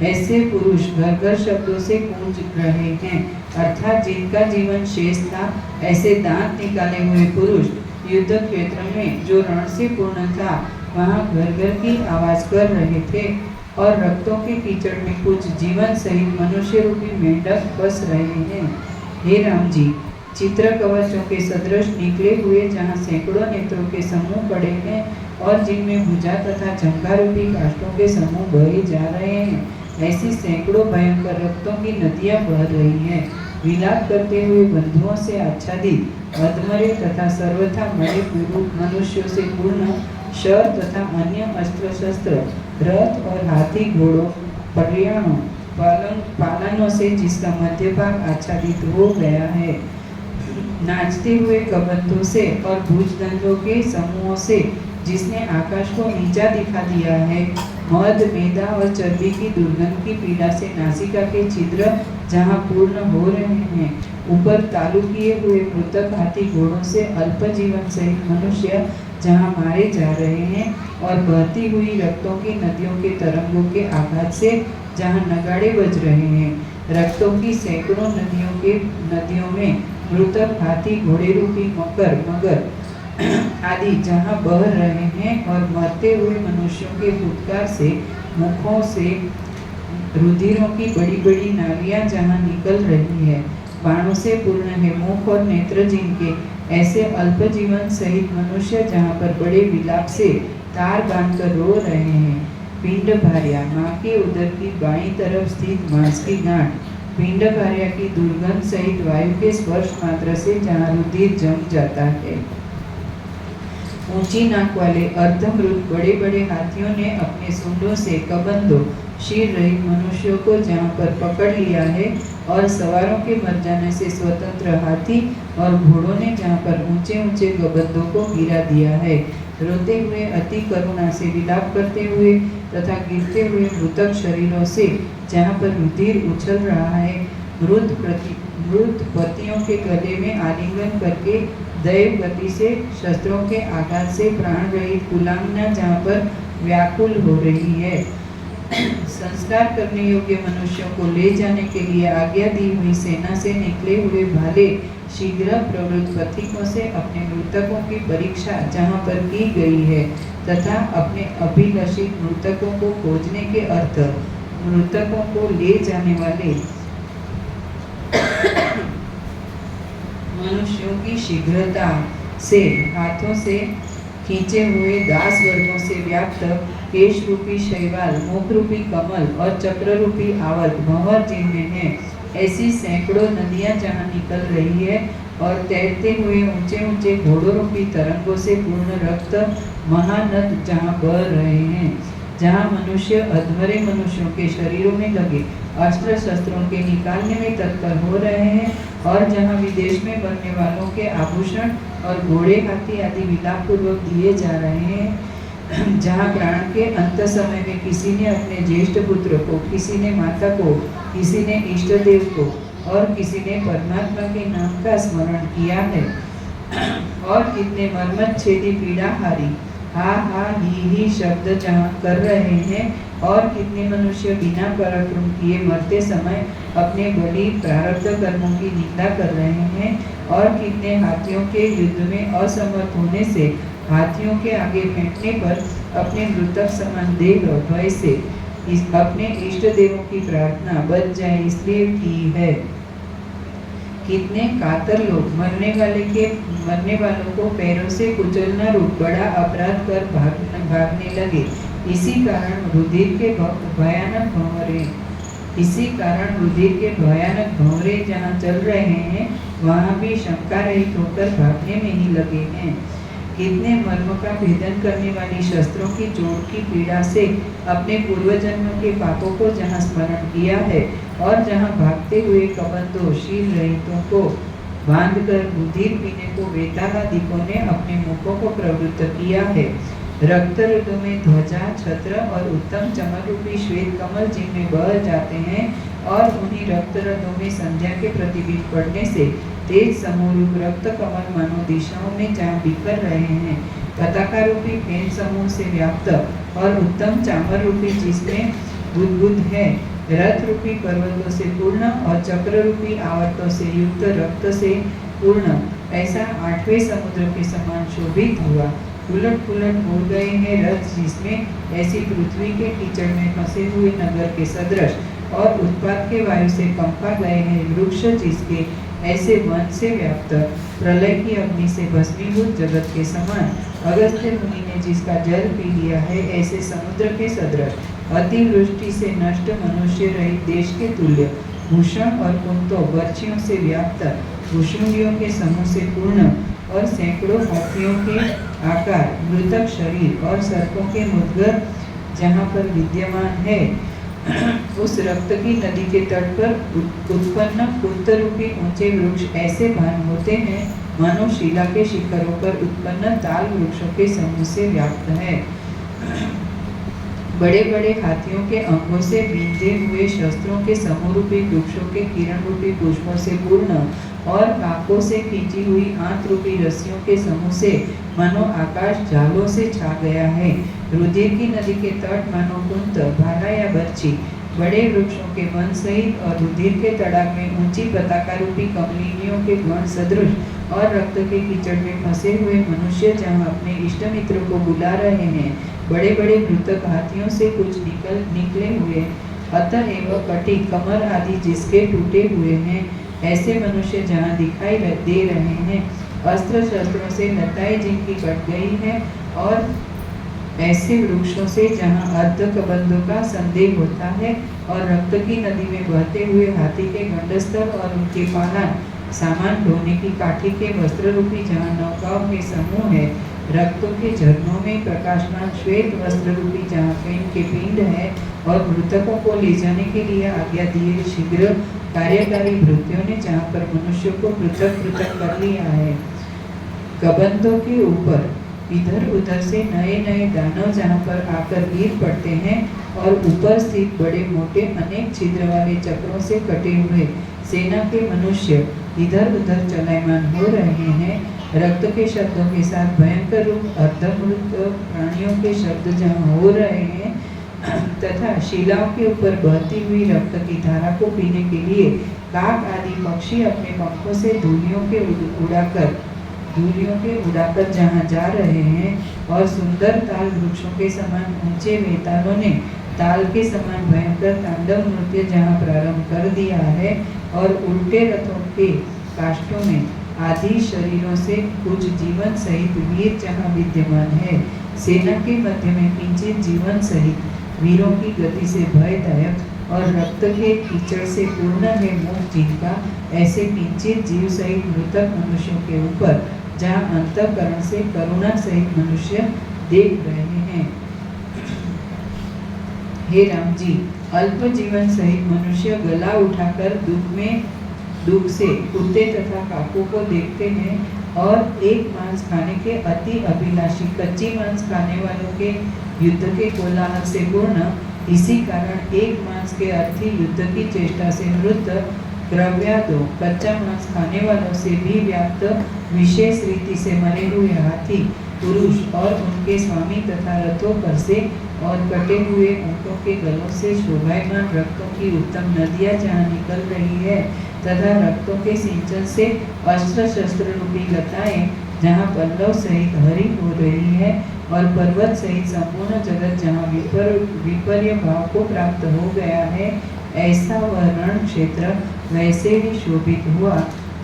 ऐसे पुरुष घर शब्दों से गूंज रहे हैं, अर्थात जिनका जीवन शेष था ऐसे दांत निकाले हुए पुरुष युद्ध क्षेत्र में जो रण से पूर्ण था वहाँ घर की आवाज कर रहे थे और रक्तों के कीचड़ में कुछ जीवन सहित मनुष्य रूपी मेंढक फंस रहे हैं। हे राम जी, चित्र कवचों के सदृश निकले हुए जहाँ सैकड़ों नेत्रों के समूह पड़े हैं और जिनमें भुजा तथा झंकारूपी काष्ठों के समूह बहे जा रहे हैं, ऐसी सैकड़ों भयंकर रक्तों की नदियाँ बह रही हैं। विलाप करते हुए बंधुओं से आच्छादित अधमरे तथा सर्वथा मरे मनुष्यों से पूर्ण शर तथा अन्य अस्त्र शस्त्र, रथ और हाथी, घोड़ों, परियाणों, पालनों से जिसका मध्य भाग आच्छादित हो गया है, नाचते हुए कबंधों से और भुजदंडों के समूहों से जिसने आकाश को नीचा दिखा दिया है, मद, मेदा और चर्बी की दुर्गंध की पीड़ा से नासिका के छिद्र जहाँ पूर्ण हो रहे हैं, ऊपर तालु किए हुए मृतक हाथी घोड़ों से अल्प जीवन सहित मनुष्य जहाँ मारे जा रहे हैं और बहती हुई रक्तों की नदियों के तरंगों के आघात से जहाँ नगाड़े बज रहे हैं, रक्तों की सैकड़ों नदियों में मृतक हाथी, घोड़े रूपी मगर आदि जहाँ बह रहे हैं और मरते हुए मनुष्यों के फुटकार से मुखों से रुधिरों की बड़ी बड़ी नालियाँ जहाँ निकल रही है, बाणों से पूर्ण है मुख और नेत्र जिनके, ऐसे अल्प जीवन सहित मनुष्य जहाँ पर बड़े विलाप से तार बांधकर रो रहे हैं। पिंड भार्या, माँ के उदर की बाईं तरफ स्थित मांस की गांठ, पिंड भार्या की दुर्गंध सहित वायु के स्पर्श मात्र से जहाँ रुधिर जम जाता है। ऊंची नाक वाले अर्धमृत बड़े बड़े हाथियों ने अपने सूंडों से कबंधों शीर रहित मनुष्यों को जहाँ पर पकड़ लिया है, और सवारों के मर जाने से स्वतंत्र हाथी और घोड़ों ने जहाँ पर ऊंचे ऊंचे कबंधों को गिरा दिया है। रोते हुए अति करुणा से विलाप करते हुए तथा गिरते हुए मृतक शरीरों से जहाँ पर रुधिर उछल रहा है, मृत पतियों के गले में आलिंगन करके दैव गति से शस्त्रों के आघात से प्राण रहित गुलामना जहाँ पर व्याकुल हो रही है। संस्कार करने योग्य मनुष्यों को ले जाने के लिए आज्ञा दी हुई सेना से निकले हुए भाले शीघ्र प्रवृत्त पथिकों से अपने मृतकों की परीक्षा जहाँ पर की गई है तथा अपने अभिलषित मृतकों को खोजने के अर्थ मृतकों को ले जाने वाले मनुष्यों की शीघ्रता से हाथों से खींचे हुए दास वर्गों से व्याप्त केश रूपी शैवाल, मुख रूपी कमल और चक्र रूपी आवर्त भंवर जिनमें है, ऐसी सैकड़ों नदियां जहाँ निकल रही है और तैरते हुए ऊंचे ऊंचे घोड़ों रूपी तरंगों से पूर्ण रक्त महानद जहाँ बह रहे हैं, जहाँ मनुष्य अधमरे मनुष्यों के शरीरों में लगे अस्त्र शस्त्रों के निकालने में तत्पर हो रहे हैं, और जहाँ विदेश में बनने वालों के आभूषण और घोड़े हाथी आदि विलाप पूर्वक दिए जा रहे हैं, जहाँ प्राण के अंत समय में किसी ने अपने ज्येष्ठ पुत्र को, किसी ने माता को, किसी ने इष्ट देव को और किसी ने परमात्मा के नाम का स्मरण किया है, और कितने मर्मच्छेदी पीड़ाहारी हा हा ही शब्द जहाँ कर रहे हैं, और कितने मनुष्य बिना पराक्रम किए मरते समय अपने बलि प्रारब्ध कर्मों की निंदा कर रहे हैं, और कितने हाथियों के युद्ध में असमर्थ होने से हाथियों के आगे फेंकने पर अपने मृतक समान देह भय से अपने इष्ट देवों की प्रार्थना बच जाए इसलिए की है। कितने कातर लोग मरने वालों को पैरों से कुचलना रूप बड़ा अपराध कर भागने लगे। इसी कारण रुधिर के भयानक भंवरे जहाँ चल रहे हैं, वहाँ भी शंका रहित होकर भागने में ही लगे हैं। कितने मर्म का भेदन करने वाली शस्त्रों की चोट की पीड़ा से अपने पूर्व जन्म के पापों को जहाँ स्मरण किया है, और जहाँ भागते हुए कबंधों शील रहितों को बांधकर रुधिर पीने को वेतालादिकों ने अपने मुखों को प्रवृत्त किया है। रक्त ऋतु में ध्वजा, छत्र और उत्तम चमक रूपी श्वेत कमल जिनमें बह जाते हैं, और उन्हीं रक्त रथों में संध्या के प्रतिबिंब पड़ने से तेज समूह रक्त कमल मानो दिशाओं में जहाँ बिखर रहे हैं, पताका रूपी फेन समूह से व्याप्त और उत्तम चामर रूपी जिसमें बुद्बुद है, रथ रूपी पर्वतों से पूर्ण और चक्र रूपी आवर्तों से युक्त रक्त से पूर्ण ऐसा आठवें समुद्र के समान शोभित हुआ। उलट पुलट हो गए हैं रथ जिसमें ऐसी पृथ्वी के कीचड़ में फंसे हुए नगर के सदृश, और उत्पात के वायु से कंपा गए हैं वृक्ष जिसके ऐसे वन से व्याप्त प्रलय की अग्नि से भस्मीभूत जगत के समान, अगस्त्य मुनि ने जिसका जल पी लिया है ऐसे समुद्र के सदृश, अतिवृष्टि से नष्ट मनुष्य रहित देश के तुल्य, भूषण और कुंतों बर्छियों से व्याप्त भूषुंडियों के समूह से पूर्ण, और सैकड़ों हाथियों के आकार, मृतक शरीर और सर्पों के मुद्गर जहाँ पर विद्यमान है, उस रक्त की नदी के तट पर उत्पन्न कुंत रूपी ऊंचे वृक्ष ऐसे भान होते हैं मानो शिला के शिखरों पर उत्पन्न ताल वृक्षों के समूह से व्याप्त है। बड़े बड़े हाथियों के अंगों से बींधे हुए शस्त्रों के समूह रूपी वृक्षों के किरण रूपी पुष्पों से पूर्ण, और काकों से खींची हुई आंत रूपी रस्सियों के समूह से मानो आकाश जालों से छा गया है। रुधिर की नदी के तट मानो कुंत, भाला या बर्छी, बड़े वृक्षों के वन सहित और रुधिर के तड़ाक में ऊंची पताका रूपी कमलिनियों के गण सदृश, और रक्त के कीचड़ में फंसे हुए मनुष्य जहाँ अपने इष्ट मित्रों को बुला रहे हैं, बड़े बड़े मृतक हाथियों से कुछ निकले हुए, अतएव कटी कमर आदि जिसके टूटे हुए हैं, ऐसे मनुष्य जहाँ दिखाई दे रहे हैं, अस्त्र शस्त्रों से लताएं जिनकी कट गई है, और ऐसे वृक्षों से जहाँ अर्ध कबंधों का संदेह होता है, और रक्त की नदी में बहते हुए हाथी के गंडस्तर और उनके पालन, सामान ढोने की काठी के वस्त्र रूपी जहाँ नौकाओं के समूह है, रक्तों के झरनों में प्रकाशमान श्वेत वस्त्र रूपी जहाँ के पिंड है और मृतकों को ले जाने के लिए आज्ञा दिए शीघ्र कार्यकारी भृत्यों ने जहाँ पर मनुष्यों को पृथक पृथक कर लिया है। कबंधों के ऊपर इधर उधर से नए नए दानव जहाँ पर आकर गिर पड़ते हैं और ऊपर स्थित बड़े मोटे अनेक छिद्र वाले चक्रों से कटे हुए सेना के मनुष्य इधर उधर चलायमान हो रहे हैं। रक्त के शब्दों के साथ भयंकर रूप अर्धमृत प्राणियों के शब्द जहाँ हो रहे हैं तथा शिलाओं के ऊपर बहती हुई रक्त की धारा को पीने के लिए काक आदि पक्षी अपने पंखों से धूलियों के उड़ाकर जहाँ जा रहे हैं और सुंदर ताल वृक्षों के समान ऊंचे वेतालों ने ताल के समान भयंकर तांडव नृत्य जहाँ प्रारंभ कर दिया है और उल्टे रथों के काष्ठों में आदि शरीरों से कुछ जीवन सहित वीर जहाँ विद्यमान है। सेना के मध्य में किंचित जीवन सहित वीरों की गति से भयदायक और रक्त के कीचड़ से पूर्ण है मुख जिनका, ऐसे किंचित जीव सहित मृतक मनुष्यों के ऊपर जहाँ अंतःकरण से करुणा सहित मनुष्य देख रहे हैं। हे राम जी, अल्प जीवन सहित मनुष्य गला उठाकर दुख से कुत्ते तथा काकों को देखते हैं और एक मांस खाने के अति अभिलाषी कच्ची मांस खाने वालों के युद्ध के कोलाहल से पूर्ण, इसी कारण एक मांस के अर्थी युद्ध की चेष्टा से मृत द्रव्यादो कच्चा मांस खाने वालों से भी व्याप्त विशेष रीति से मरे हुए हाथी पुरुष और उनके स्वामी तथा रथों पर से और कटे हुए ऊँटों के गलों से शोभायमान रक्तों की उत्तम नदियाँ जहाँ निकल रही है तथा रक्तों के सिंचन से अस्त्र शस्त्र रूपी लताएं जहाँ पल्लव सहित हरी हो रही है और पर्वत सहित संपूर्ण जगत जहाँ विपर्य भाव को प्राप्त हो गया है, ऐसा वह रण क्षेत्र वैसे ही शोभित हुआ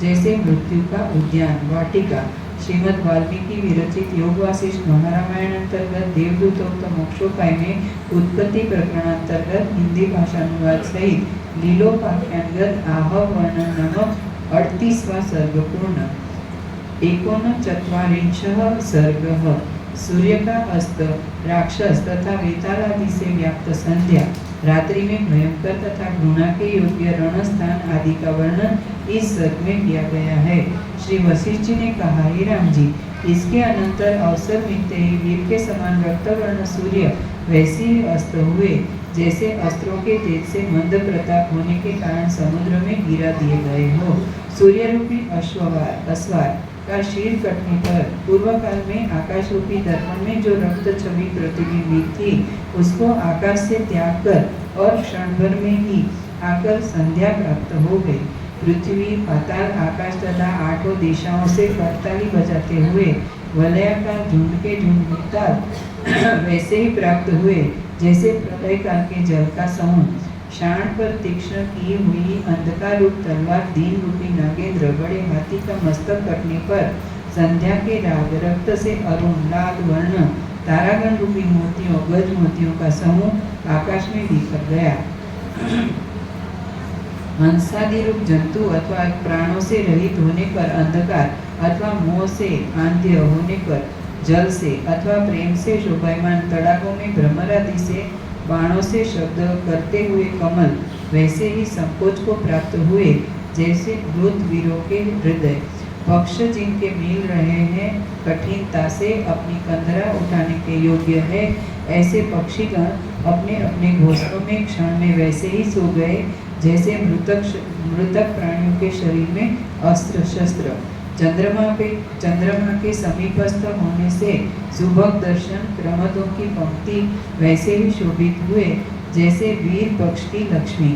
जैसे मृत्यु का उद्यान वाटिका। श्रीमद् वाल्मीकि विरचित योग वासिष्ठ महारामायण अंतर्गत देवदूतोक्त मोक्षोपाय में उत्पत्ति प्रकरणांतर्गत हिंदी भाषानुवाद सहित लीलोपाख्यानगत आहव वर्णन नामक 38वां सर्ग पूर्ण। 39 सर्ग। सूर्य का अस्त, राक्षस तथा वेताल आदि से व्याप्त संध्या, रात्रि में भयंकर तथा घृणा के योग्य रणस्थान आदि का वर्णन इस सर्ग में किया गया है। श्री वशिष्ठ जी ने कहा, हे राम जी, इसके अनंतर अवसर मिलते ही वीर के समान रक्तवर्ण सूर्य वैसे ही अस्त हुए जैसे अस्त्रों के तेज से मंद प्रताप होने के कारण समुद्र में गिरा दिए गए हो। सूर्य रूपी अस्वार का शीर कटने पर पूर्व काल में आकाश रूपी दर्पण में जो रक्त छवि प्रतिबिंबित थी उसको आकाश से त्याग कर और क्षण भर में ही आकर संध्या प्राप्त हो गई। पृथ्वी, पाताल, आकाश तथा आठों दिशाओं से करताली बजाते हुए वलयाकार झुंड के झुंड निकाल वैसे ही प्राप्त हुए जैसे प्रलय काल के जल का समूह। शाण पर तीक्ष्ण की हुई अंधकार रूप तलवार दीन रूपी नागेंद्र बड़े हाथी का मस्तक कटने पर संध्या के राग रक्त से अरुण लाल वर्ण तारागण रूपी मोतियों गज मोतियों का समूह आकाश में बिखर गया। हंसादि रूप जंतु अथवा प्राणों से रहित होने पर अंधकार अथवा मोह से आंध्य होने पर जल से अथवा प्रेम से शोभायमान तड़ाकों में भ्रमर आदि से बाणों से शब्द करते हुए कमल वैसे ही संकोच को प्राप्त हुए जैसे द्रुत वीरों के हृदय। पक्ष जिनके मिल रहे हैं कठिनता से अपनी कंदरा उठाने के योग्य है, ऐसे पक्षीगण अपने अपने घोंसलों में क्षण में वैसे ही सो गए जैसे मृतक प्राणियों के शरीर में अस्त्र शस्त्र। चंद्रमा के समीपस्थ होने से सुभग दर्शन क्रमदों की पंक्ति वैसे ही शोभित हुए जैसे वीर पक्ष की लक्ष्मी।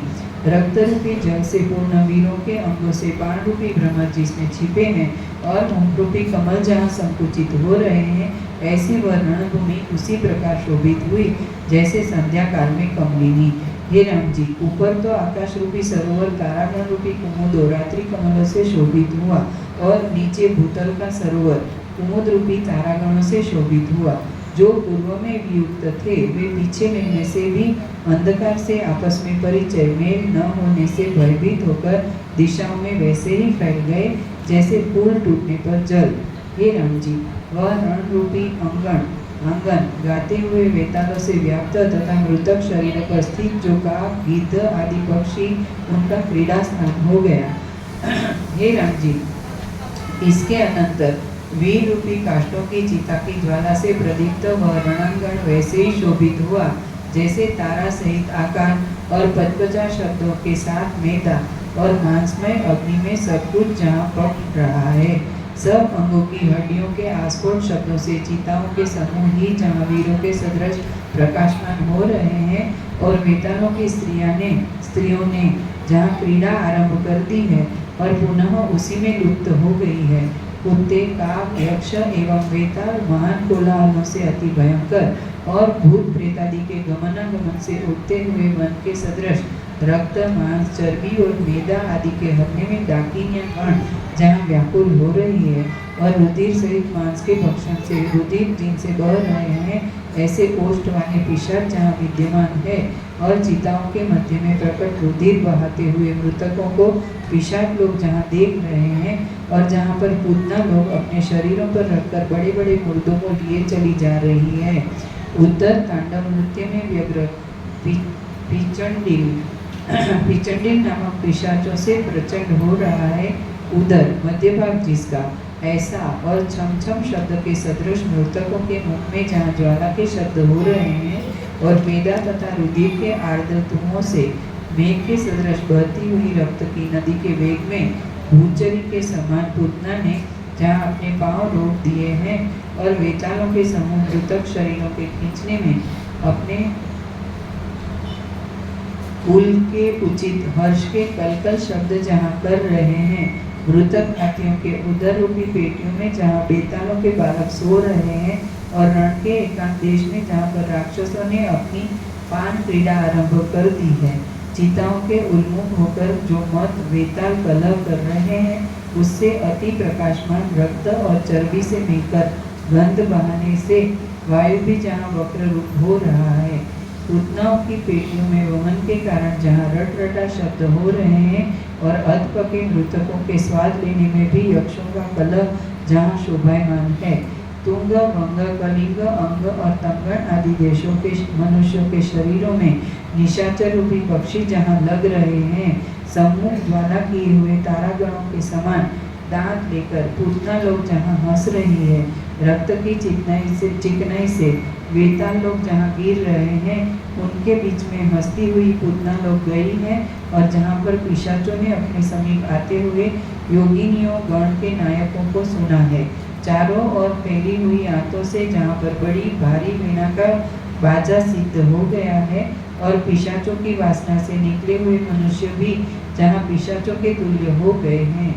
रक्त रूपी जल से पूर्ण वीरों के अंगों से बाण रूपी भ्रमर जिसमें छिपे हैं और मुख रूपी कमल जहाँ संकुचित हो रहे हैं, ऐसी वह रणभूमि उसी प्रकार शोभित हुई जैसे संध्या काल में कमलिनी। हे राम जी, ऊपर तो आकाश रूपी सरोवर तारागण रूपी कुमुदो रात्रि कमलों से शोभित हुआ और नीचे भूतल का सरोवर कुमुद रूपी तारागणों से शोभित हुआ। जो पूर्व में वियुक्त थे वे पीछे रहने से भी अंधकार से आपस में परिचय मेल न होने से भयभीत होकर दिशाओं में वैसे ही फैल गए जैसे पुल टूटने पर जल। हे राम जी, वह रण रूपी आंगन गाते हुए वेतालों से व्याप्त तथा मृतक शरीर पर स्थित जो काग गिद्ध आदि पक्षी उनका क्रीड़ा स्थान हो गया। हे राम जी, इसके अनंतर वीर रूपी काष्ठों की चिता की ज्वाला से प्रदीप्त वह रणांगण वैसे ही शोभित हुआ जैसे तारा सहित आकाश और 50 शब्दों के साथ मेदा और मांसमय अग्नि में सब कुछ जहाँ पक रहा है। सब अंगों की हड्डियों के आस्फोट शब्दों से चिताओं के समूह ही जहाँ वीरों के सदृश प्रकाशमान हो रहे हैं और वेतालों की स्त्रियों ने जहाँ क्रीड़ा आरंभ कर दी है और पुनः उसी में लुप्त हो गई है। कुत्ते, काग, यक्ष एवं वेताल महान कोलाहलों से अति भयंकर और भूत प्रेतादि के गमनागमन से उठते हुए वन के सदृश रक्त, मांस, चर्बी और मेदा आदि के हरने में डाकिनियां गण जहाँ व्याकुल हो रही है और रुधिर सहित मांस के भक्षण से रुधिर जिनसे बह रहे हैं ऐसे ओष्ठ वाले पिशाच जहाँ विद्यमान है और चिताओं के मध्य में प्रकट रुधिर बहाते हुए मृतकों को पिशाच लोग जहाँ देख रहे हैं और जहाँ पर पूतना लोग अपने शरीरों पर रखकर बड़े बड़े मुर्दों को लिए चली जा रही है। उधर तांडव नृत्य में व्यग्र पिचंडिल नामक पिशाचों से प्रचंड हो रहा है। उधर मध्य भाग जिसका ऐसा और छम छम शब्द के सदृश मृतकों के मुख में जहाँ ज्वाला के शब्द हो रहे हैं और वेदा तथा रुधिर के आर्द्र धुओं से मेघ के सदृश बहती हुई रक्त की नदी के वेग में भूचरी के समान पूतना ने जहाँ अपने पांव रोक दिए हैं और वेतालों के समूह मृतक शरीरों के खींचने में अपने कुल के उचित हर्ष के कलकल शब्द जहाँ कर रहे हैं। मृतक हाथियों के उदर रूपी पेटियों में जहाँ बेतालों के बालक सो रहे हैं और रण के एकांत देश में जहाँ पर राक्षसों ने अपनी पान क्रीड़ा आरंभ कर दी है। चिताओं के उन्मुख होकर जो मत वेताल कलह कर रहे हैं उससे अति प्रकाशमान रक्त और चर्बी से मिलकर गंध बहाने से वायु भी जहाँ वक्र रूप हो रहा है। पूतनाओं की पेटियों में वमन के कारण जहाँ रट रटा शब्द हो रहे हैं और अधपके मृतकों के स्वाद लेने में भी यक्षों का कलह जहाँ शोभायमान है। तुंग, भंग, कलिंग, अंग और तंगण आदि देशों के मनुष्यों के शरीरों में निशाचर रूपी पक्षी जहाँ लग रहे हैं। सम्मुख ज्वाला किए हुए तारागणों के समान दांत लेकर पूतना लोग जहाँ हंस रही है। रक्त की चिकनाई से वेताल लोग जहाँ गिर रहे हैं उनके बीच में हंसती हुई पूतना लोग गई है और जहाँ पर पिशाचों ने अपने समीप आते हुए योगिनियों गण के नायकों को सुना है। चारों ओर फैली हुई आंतों से जहाँ पर बड़ी भारी वीणा का बाजा सिद्ध हो गया है और पिशाचों की वासना से निकले हुए मनुष्य भी जहाँ पिशाचों के तुल्य हो गए हैं।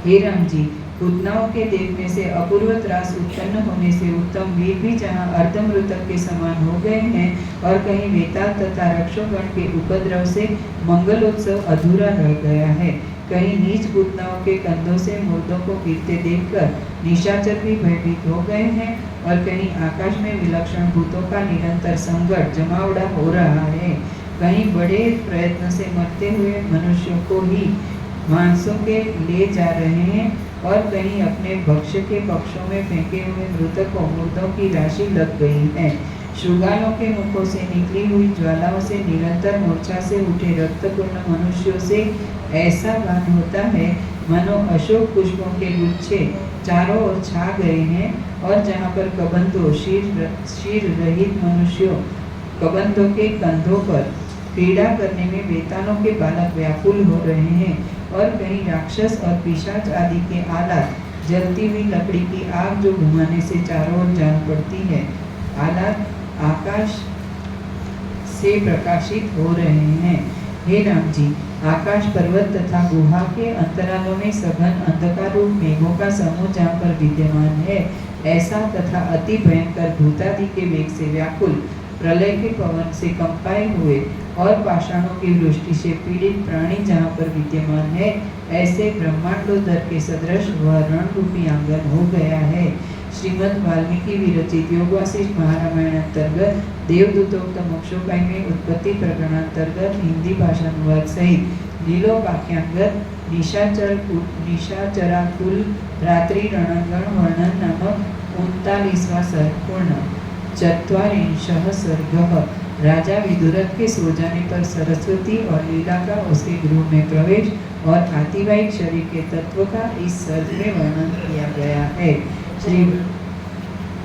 हे राम जी, पूतनाओं के देखने से अपूर्व त्रास उत्पन्न होने से उत्तम वीर भी जहाँ अर्धमृतक के समान हो गए हैं और कहीं वेताल तथा रक्षोगण के उपद्रव से मंगलोत्सव अधूरा रह गया है। कहीं नीच पूतनाओं के कंधों से मुर्दों को गिरते देखकर निशाचर भी भयभीत हो गए हैं और कहीं आकाश में विलक्षण भूतों का निरंतर संकट जमावड़ा हो रहा है। कहीं बड़े प्रयत्न से मरते हुए मनुष्यों को ही मांसों के ले जा रहे हैं और कहीं अपने भक्ष्य के पक्षों में फेंके हुए मृतकों मुर्दों की राशि लग गई है। शृगालों के मुखों से निकली हुई ज्वालाओं से निरंतर मूर्छा से उठे रक्तपूर्ण मनुष्यों से ऐसा गान होता है मानो अशोक पुष्पों के गुच्छे चारों ओर छा गए हैं और जहाँ पर कबंधों शीर रहित मनुष्यों कबंधों के कंधों पर क्रीड़ा करने में वेतालों के बालक व्याकुल हो रहे हैं और कहीं राक्षस और पिशाच आदि के आलात जलती हुई लकड़ी की आग जो घुमाने से चारों ओर जान पड़ती है। आलात आकाश से प्रकाशित हो रहे हैं। हे राम जी, आकाश पर्वत तथा गुहा के अंतरालों में सघन अंधकार रूप मेघों का समूह जहाँ पर विद्यमान है ऐसा तथा अति भयंकर भूतादि के वेग से व्याकुल प्रलय के पवन से कंपाए हुए और पाषाणों की वृष्टि से पीड़ित प्राणी जहाँ पर विद्यमान है ऐसे ब्रह्मांडोदर के सदृश वह रण रूपी आंगन हो गया है। श्रीमद् वाल्मीकि विरचित योग वासिष्ठ महारामायण अंतर्गत देवदूतोक्त मोक्षोपाय में उत्पत्ति प्रकरणांतर्गत हिंदी भाषानुवाद सहित लीलोपाख्यांगत निशाचराकुल रात्रि रणगण वर्णन नामक 39वां सर्ग पूर्ण। 44 सर्गः राजा विदुरथ के सो जाने पर सरस्वती और लीला का उसके गृह में प्रवेश और आतिवाहिक शरीर के तत्व का इस सर्ग में वर्णन किया गया है। श्री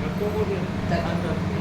रखो बोलिए।